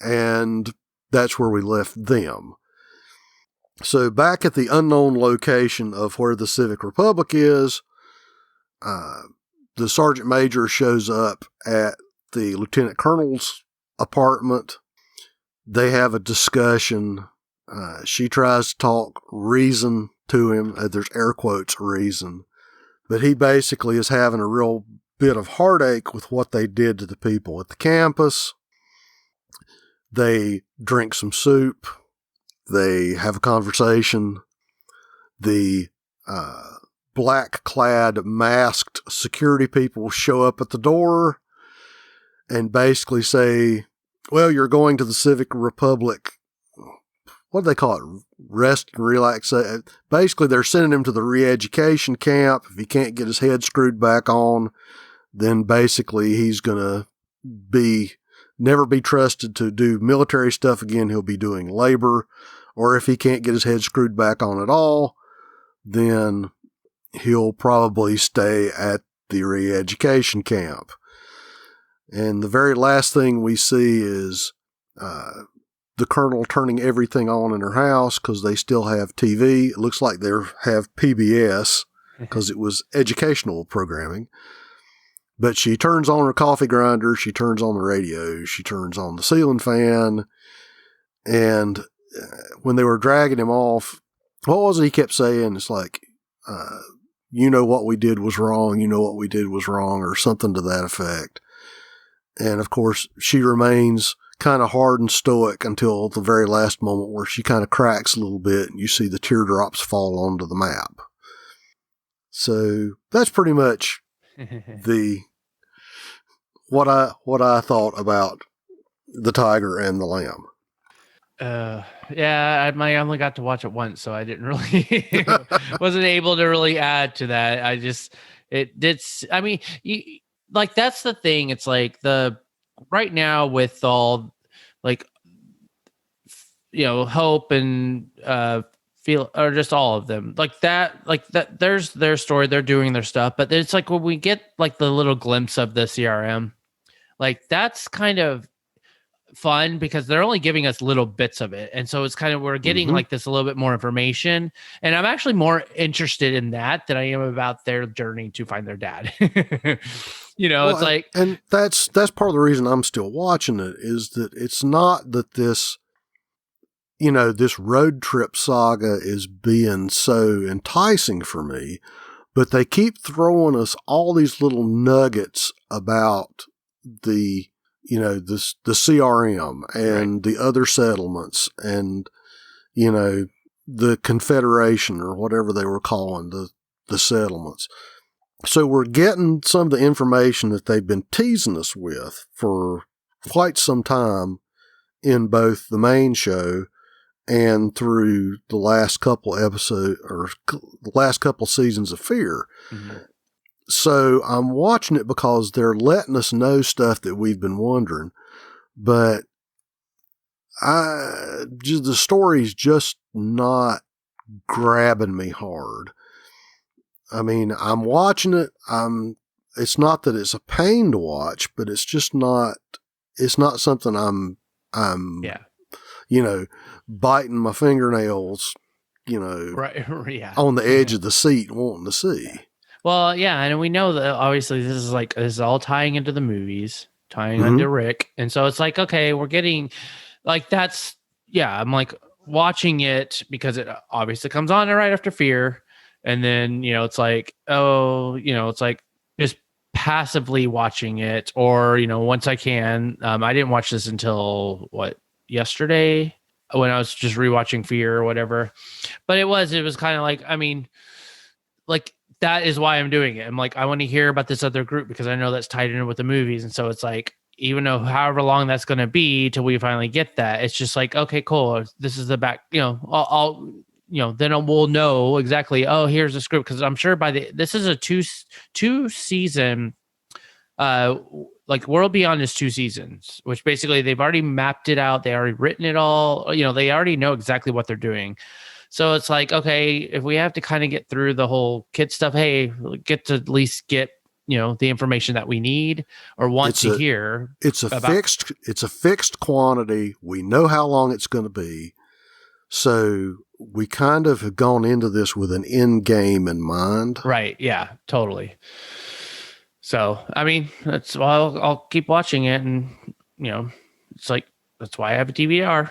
and that's where we left them. So back at the unknown location of where the Civic Republic is, the sergeant major shows up at the lieutenant colonel's apartment. They have a discussion. She tries to talk reason to him. There's air quotes reason. But he basically is having a real bit of heartache with what they did to the people at the campus. They drink some soup. They have a conversation. The black-clad, masked security people show up at the door and basically say, well, you're going to the Civic Republic. What do they call it? Rest and relax. Basically, they're sending him to the re-education camp. If he can't get his head screwed back on, then basically he's going to never be trusted to do military stuff again. He'll be doing labor. Or if he can't get his head screwed back on at all, then he'll probably stay at the re-education camp. And the very last thing we see is the colonel turning everything on in her house because they still have TV. It looks like they have PBS because it was educational programming. But she turns on her coffee grinder, she turns on the radio, she turns on the ceiling fan. And when they were dragging him off, what was it he kept saying? It's like, you know what we did was wrong, you know what we did was wrong, or something to that effect. And of course, she remains kind of hard and stoic until the very last moment where she kind of cracks a little bit and you see the teardrops fall onto the map. So that's pretty much what I thought about the Tyger and the Lamb. Yeah, I only got to watch it once, so I didn't really wasn't able to really add to that. I mean, like that's the thing. It's like right now with all like Hope and Feel, or just all of them like that. There's their story. They're doing their stuff, but it's like when we get like the little glimpse of the CRM, like that's kind of fun because they're only giving us little bits of it. And so it's kind of, we're getting like this a little bit more information. And I'm actually more interested in that than I am about their journey to find their dad. It's like, and that's part of the reason I'm still watching it is that it's not that this this road trip saga is being so enticing for me, but they keep throwing us all these little nuggets about the CRM and the other settlements and, the Confederation or whatever they were calling the settlements. So we're getting some of the information that they've been teasing us with for quite some time in both the main show and through the last couple episodes or the last couple seasons of Fear. Mm-hmm. So I'm watching it because they're letting us know stuff that we've been wondering, but the story's just not grabbing me hard. I mean, I'm watching it. It's not that it's a pain to watch, but it's just not, it's not something I'm biting my fingernails, right. Yeah. on the edge of the seat wanting to see. Well, yeah. And we know that obviously this is all tying into the movies, tying Mm-hmm. into Rick. And so it's like, okay, we're getting like, I'm like watching it because it obviously comes on right after Fear. And then, it's like, it's like just passively watching it or, once I can. I didn't watch this until yesterday when I was just rewatching Fear or whatever. But it was kind of like, I mean, like that is why I'm doing it. I'm like, I want to hear about this other group because I know that's tied in with the movies. And so it's like, even though however long that's going to be till we finally get that, it's just like, okay, cool. This is the back, I'll then we'll know exactly, oh, here's the script. Cause I'm sure this is a two season, like World Beyond is 2 seasons, which basically they've already mapped it out. They already written it all, they already know exactly what they're doing. So it's like, okay, if we have to kind of get through the whole kid stuff, hey, get to at least get, the information that we need or want to hear. It's a fixed quantity. We know how long it's going to be. So we kind of have gone into this with an end game in mind. Right. Yeah, totally. So, I mean, that's why I'll keep watching it. And, it's like, that's why I have a DVR.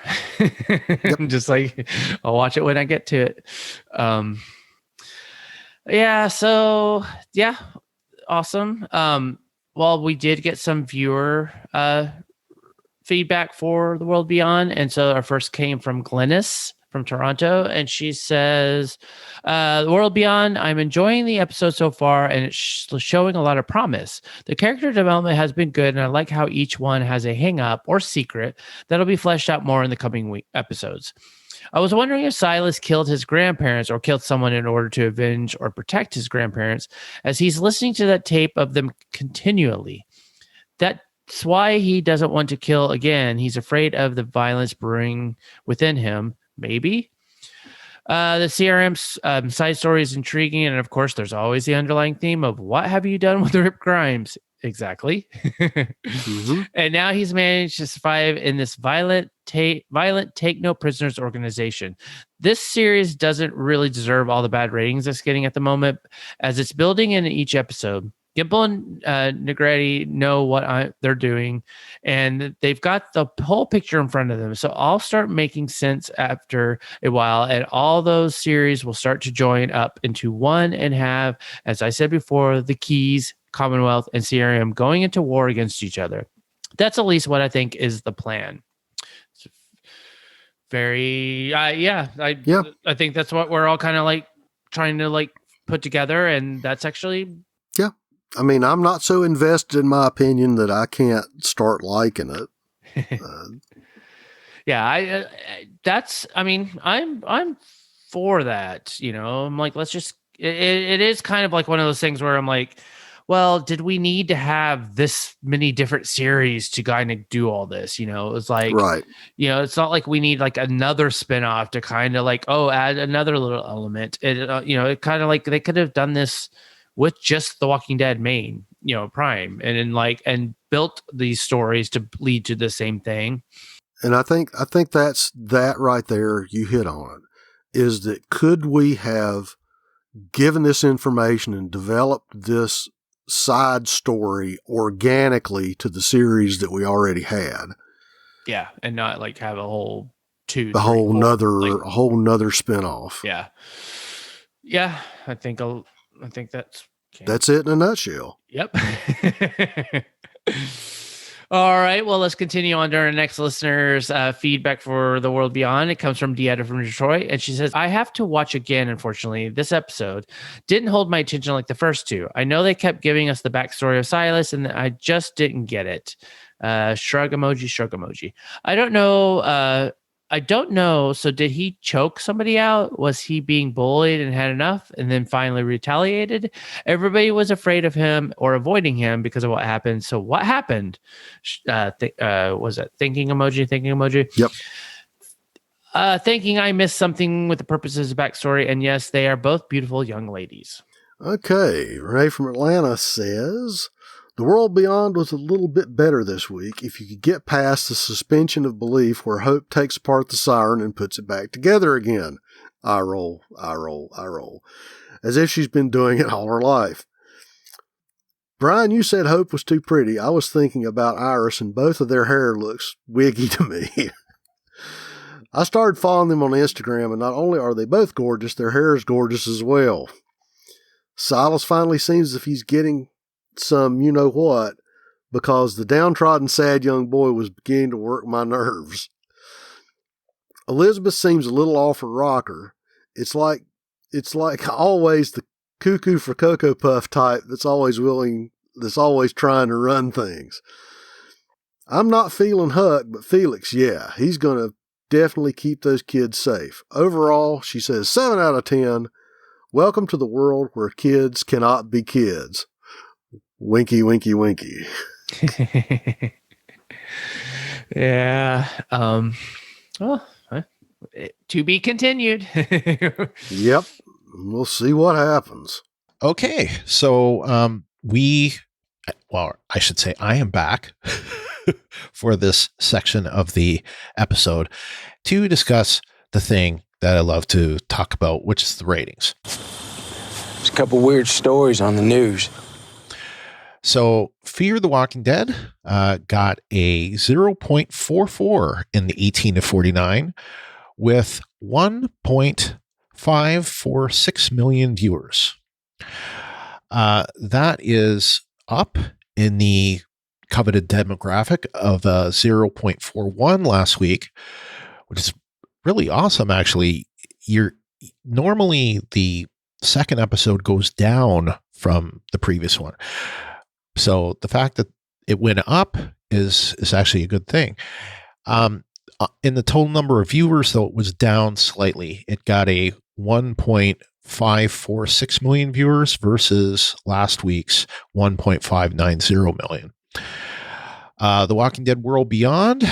Yep. Just like, I'll watch it when I get to it. Yeah. So, yeah. Awesome. Well, we did get some viewer feedback for The World Beyond. And so our first came from Glennis from Toronto. And she says, The World Beyond, I'm enjoying the episode so far, and it's showing a lot of promise. The character development has been good, and I like how each one has a hang-up or secret that'll be fleshed out more in the coming episodes. I was wondering if Silas killed his grandparents or killed someone in order to avenge or protect his grandparents, as he's listening to that tape of them continually. That's why he doesn't want to kill again. He's afraid of the violence brewing within him. Maybe. The CRM side story is intriguing, and of course, there's always the underlying theme of what have you done with Rip Grimes? Exactly. Mm-hmm. And now he's managed to survive in this violent take no prisoners organization. This series doesn't really deserve all the bad ratings it's getting at the moment, as it's building in each episode. Gimple and Negretti know what they're doing, and they've got the whole picture in front of them. So I'll start making sense after a while, and all those series will start to join up into one and have, as I said before, the Keys, Commonwealth, and CRM going into war against each other. That's at least what I think is the plan. It's very, I think that's what we're all kind of like trying to like put together, and that's actually... Yeah. I mean, I'm not so invested in my opinion that I can't start liking it. Yeah, I'm for that. I'm like, let's just. It is kind of like one of those things where I'm like, well, did we need to have this many different series to kind of do all this? It's like, right. It's not like we need like another spinoff to kind of like, add another little element. It kind of like they could have done this with just The Walking Dead main, Prime, and built these stories to lead to the same thing. And I think that's that right there. You hit on it. Is that could we have given this information and developed this side story organically to the series that we already had? Yeah, and not like have a whole 2, The 3, whole 4, nother, like, a whole nother spinoff. yeah. I think that's okay. That's it in a nutshell. Yep. All right. Well, let's continue on to our next listener's feedback for The World Beyond. It comes from Deetta from Detroit. And she says, I have to watch again, unfortunately. This episode didn't hold my attention like the first two. I know they kept giving us the backstory of Silas, and I just didn't get it. Shrug emoji, shrug emoji. I don't know. So did he choke somebody out? Was he being bullied and had enough and then finally retaliated? Everybody was afraid of him or avoiding him because of what happened. So what happened? Was it thinking emoji? Yep. Thinking I missed something with the purposes of backstory. And yes, they are both beautiful young ladies. Okay. Renee from Atlanta says, The World Beyond was a little bit better this week if you could get past the suspension of belief where Hope takes apart the siren and puts it back together again. I roll. As if she's been doing it all her life. Brian, you said Hope was too pretty. I was thinking about Iris, and both of their hair looks wiggy to me. I started following them on Instagram, and not only are they both gorgeous, their hair is gorgeous as well. Silas finally seems as if he's getting some you-know-what, because the downtrodden sad young boy was beginning to work my nerves. Elizabeth seems a little off her rocker. It's like always the cuckoo for Cocoa Puff type that's always trying to run things. I'm not feeling Huck, but Felix, yeah, he's going to definitely keep those kids safe. Overall, she says 7 out of 10. Welcome to the world where kids cannot be kids. Winky, winky, winky. Yeah. Well, to be continued. Yep. We'll see what happens. Okay. So I should say I am back for this section of the episode to discuss the thing that I love to talk about, which is the ratings. There's a couple weird stories on the news. So Fear the Walking Dead got a 0.44 in the 18 to 49 with 1.546 million viewers. That is up in the coveted demographic of 0.41 last week, which is really awesome, actually. Normally the second episode goes down from the previous one. So the fact that it went up is actually a good thing. In the total number of viewers, though, it was down slightly. It got a 1.546 million viewers versus last week's 1.590 million. The Walking Dead World Beyond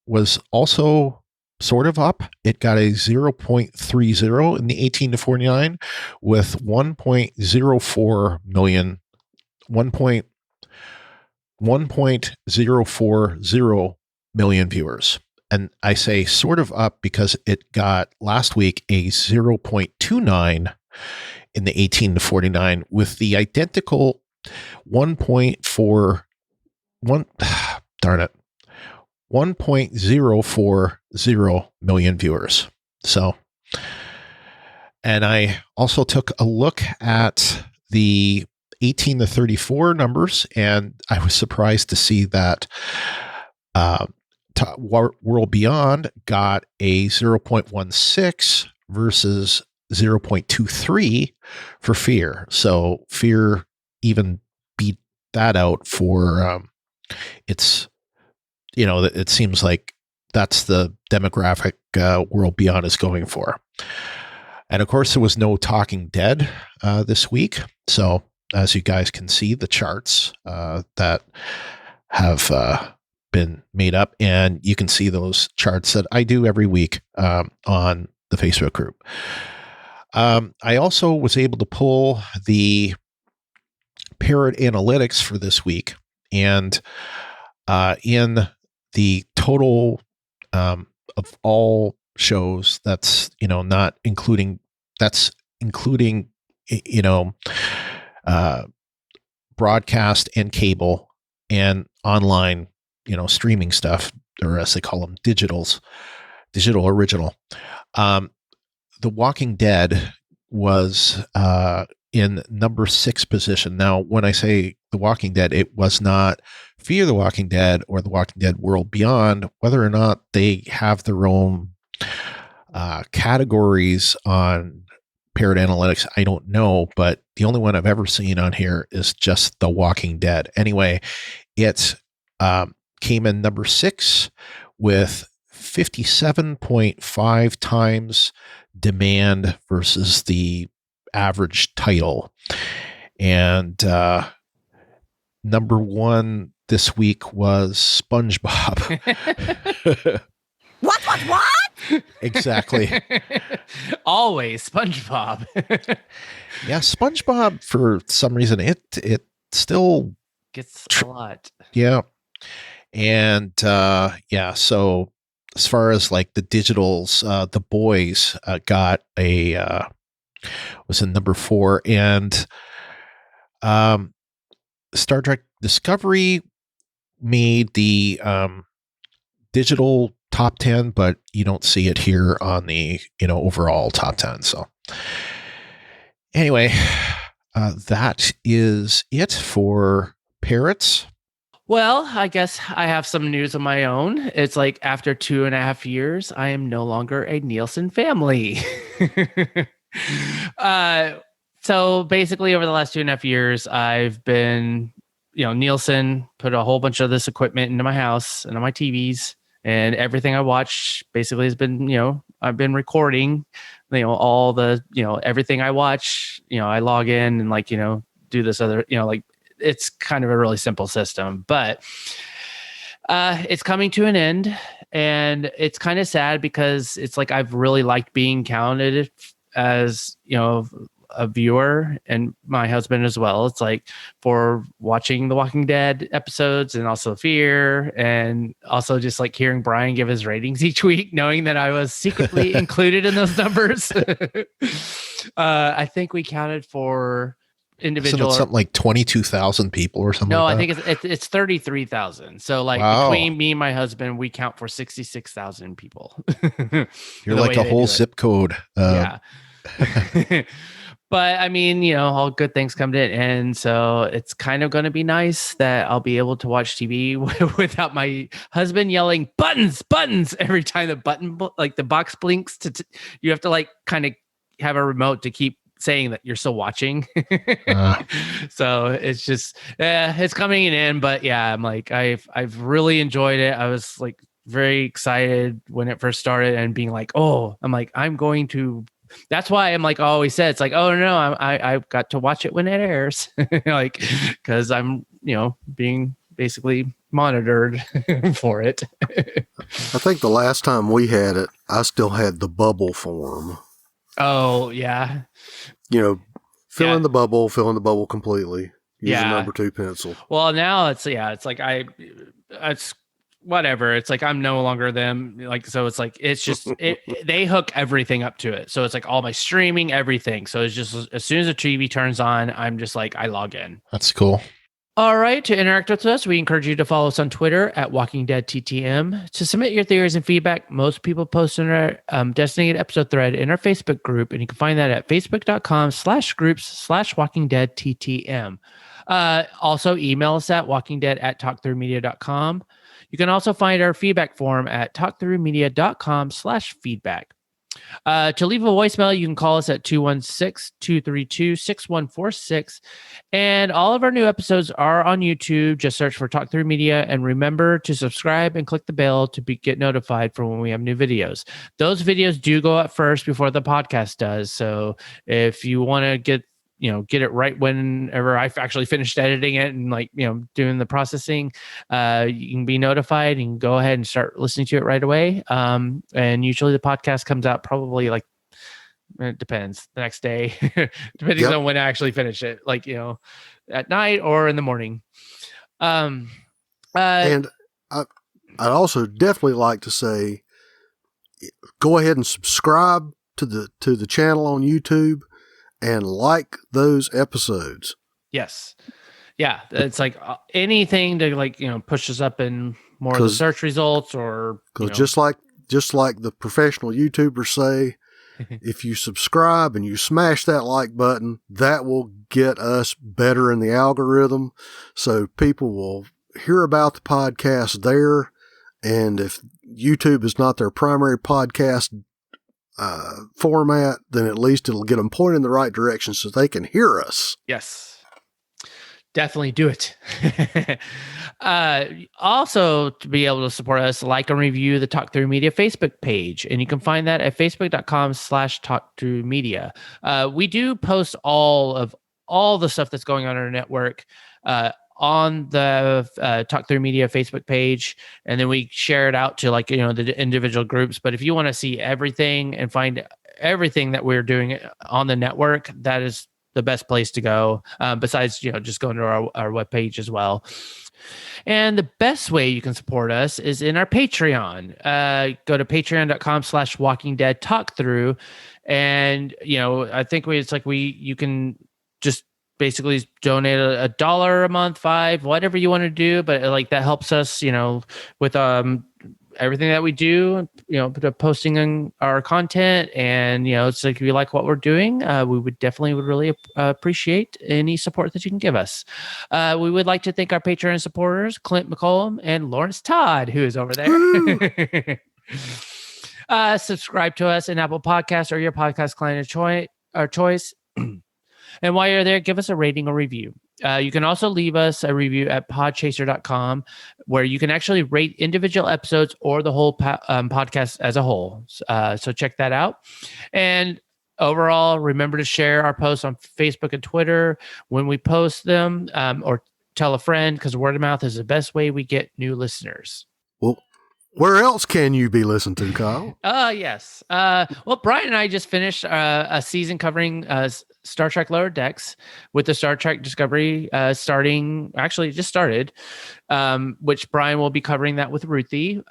was also sort of up. It got a 0.30 in the 18 to 49 with 1.040 million viewers. And I say sort of up because it got last week a 0.29 in the 18 to 49 with the identical 1.040 million viewers. So, and I also took a look at the 18 to 34 numbers, and I was surprised to see that World Beyond got a 0.16 versus 0.23 for Fear. So Fear even beat that out for it seems like that's the demographic World Beyond is going for. And of course, there was no Talking Dead this week. So as you guys can see, the charts that have been made up, and you can see those charts that I do every week on the Facebook group. I also was able to pull the Parrot Analytics for this week, and in the total of all shows, that's not including, that's including broadcast and cable and online streaming stuff, or as they call them, digitals. digital original. The Walking Dead was in number 6 position. Now, when I say The Walking Dead, it was not Fear the Walking Dead or The Walking Dead World Beyond. Whether or not they have their own categories on Parrot Analytics, I don't know, but the only one I've ever seen on here is just The Walking Dead. Anyway, it came in number 6 with 57.5 times demand versus the average title. And number 1 this week was SpongeBob. What? Exactly. Always SpongeBob. Yeah, SpongeBob, for some reason, it still Gets a lot. Yeah. And so as far as like the digitals, The Boys got was in number 4, and Star Trek Discovery made the digital top 10, but you don't see it here on the overall top 10. So anyway, that is it for Parrots. Well, I guess I have some news of my own. It's like after 2.5 years, I am no longer a Nielsen family. So basically over the last 2.5 years, I've been, Nielsen put a whole bunch of this equipment into my house and on my TVs, and everything I watch basically has been, I've been recording, all the, everything I watch, I log in and do this other, it's kind of a really simple system, but it's coming to an end, and it's kind of sad because it's like I've really liked being counted as a viewer, and my husband as well. It's like for watching the Walking Dead episodes and also Fear, and also just like hearing Brian give his ratings each week, knowing that I was secretly included in those numbers. I think we counted for individual something like 22,000 people or something. No, like I that. think it's 33,000. So Wow. between me and my husband, we count for 66,000 people. You're like a whole zip code. Yeah. But I mean, all good things come to an end. So it's kind of going to be nice that I'll be able to watch TV without my husband yelling buttons, buttons every time the button, like the box blinks. You have to kind of have a remote to keep saying that you're still watching. So it's just, it's coming in, but yeah, I'm like, I've really enjoyed it. I was like very excited when it first started and being like, I'm going to, that's why I'm like, I always said, it's like, oh no, I got to watch it when it airs. Cause I'm, being basically monitored for it. I think the last time we had it, I still had the bubble form. Oh yeah. Fill in the bubble completely. Use a number 2 pencil. Well, now it's like it's whatever. It's like I'm no longer them. So it's like it's just they hook everything up to it. So it's like all my streaming, everything. So it's just as soon as the TV turns on, I'm just like I log in. That's cool. All right. To interact with us, we encourage you to follow us on Twitter at WalkingDeadTTM. To submit your theories and feedback, most people post in our designated episode thread in our Facebook group, and you can find that at facebook.com/groups/WalkingDeadTTM. Also, email us at WalkingDead@TalkThroughMedia.com. You can also find our feedback form at TalkThroughMedia.com/feedback. To leave a voicemail, you can call us at 216-232-6146. And all of our new episodes are on YouTube. Just search for Talk Through Media, and remember to subscribe and click the bell to get notified for when we have new videos. Those videos do go up first before the podcast does. So if you want to get it right whenever I've actually finished editing it and doing the processing, you can be notified and go ahead and start listening to it right away. And usually the podcast comes out probably it depends, the next day, depending on when I actually finish it, at night or in the morning. And I'd also definitely like to say, go ahead and subscribe to the channel on YouTube and like those episodes. Yes. Yeah. It's like anything to push us up in more of the search results, or because just like just like the professional YouTubers say, if you subscribe and you smash that like button, that will get us better in the algorithm. So people will hear about the podcast there. And if YouTube is not their primary podcast format, then at least it'll get them pointed in the right direction so they can hear us. Yes. Definitely do it. Also, to be able to support us, like and review the Talk Through Media Facebook page. And you can find that at facebook.com/talkthroughmedia. We do post all the stuff that's going on in our network on the Talk Through Media Facebook page. And then we share it out to the individual groups. But if you want to see everything and find everything that we're doing on the network, that is the best place to go, besides just going to our webpage as well. And the best way you can support us is in our Patreon. Go to patreon.com/Walking Dead Talk Through, and I think you can just basically donate $1 a month, $5, whatever you want to do, but that helps us with everything that we do, posting on our content. And, it's like, if you like what we're doing, we would really appreciate any support that you can give us. We would like to thank our Patreon supporters, Clint McCollum and Lawrence Todd, who is over there. Subscribe to us in Apple Podcasts or your podcast client of choice. And while you're there, give us a rating or review. You can also leave us a review at podchaser.com, where you can actually rate individual episodes or the whole podcast as a whole. So check that out. And overall, remember to share our posts on Facebook and Twitter when we post them, or tell a friend, because word of mouth is the best way we get new listeners. Well, where else can you be listened to, Kyle? Yes. Well, Brian and I just finished a season covering Star Trek Lower Decks, with the Star Trek Discovery just started, which Brian will be covering that with Ruthie.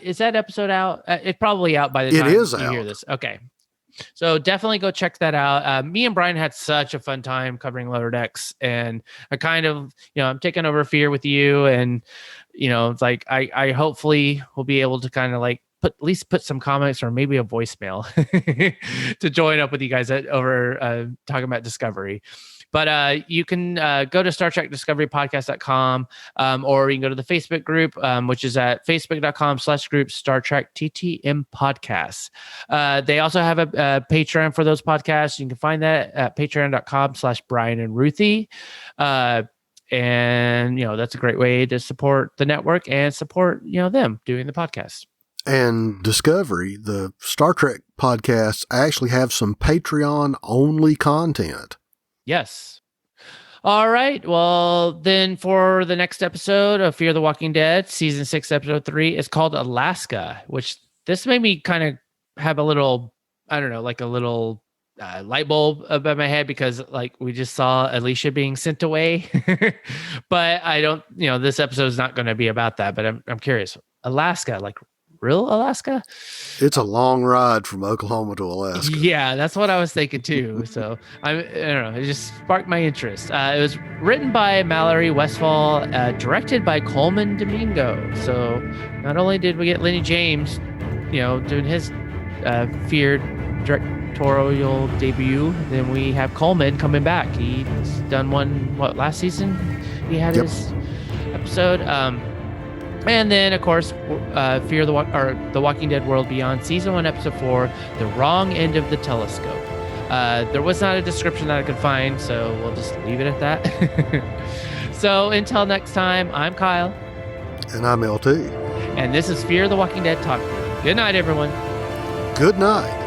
Is that episode out? It's probably out by the time you hear this. Okay. So definitely go check that out. Me and Brian had such a fun time covering Lower Decks, and I kind of, I'm taking over Fear with you, and it's like I hopefully will be able to kind of at least put some comments or maybe a voicemail to join up with you guys over talking about Discovery. But you can go to StarTrekDiscoveryPodcast.com, or you can go to the Facebook group, which is at facebook.com/group Star Trek TTM Podcasts. They also have a Patreon for those podcasts. You can find that at patreon.com/Brian and Ruthie. And that's a great way to support the network and support them doing the podcast. And Discovery, the Star Trek podcasts, actually have some Patreon-only content. Yes. All right. Well, then for the next episode of Fear the Walking Dead, Season 6, Episode 3, is called Alaska, which this made me kind of have a little, I don't know, a little light bulb above my head, because we just saw Alicia being sent away. But I don't, this episode is not going to be about that, but I'm curious. Alaska, real Alaska? It's a long ride from Oklahoma to Alaska. Yeah, that's what I was thinking too. So I don't know. It just sparked my interest. It was written by Mallory Westfall, directed by Coleman Domingo. So not only did we get Lenny James, doing his Fear directorial debut, then we have Coleman coming back. He's done one, last season? He had his episode. And then, of course, Fear the Walking Dead World Beyond, Season 1, Episode 4, The Wrong End of the Telescope. There was not a description that I could find, so we'll just leave it at that. So until next time, I'm Kyle. And I'm LT. And this is Fear the Walking Dead Talk. Good night, everyone. Good night.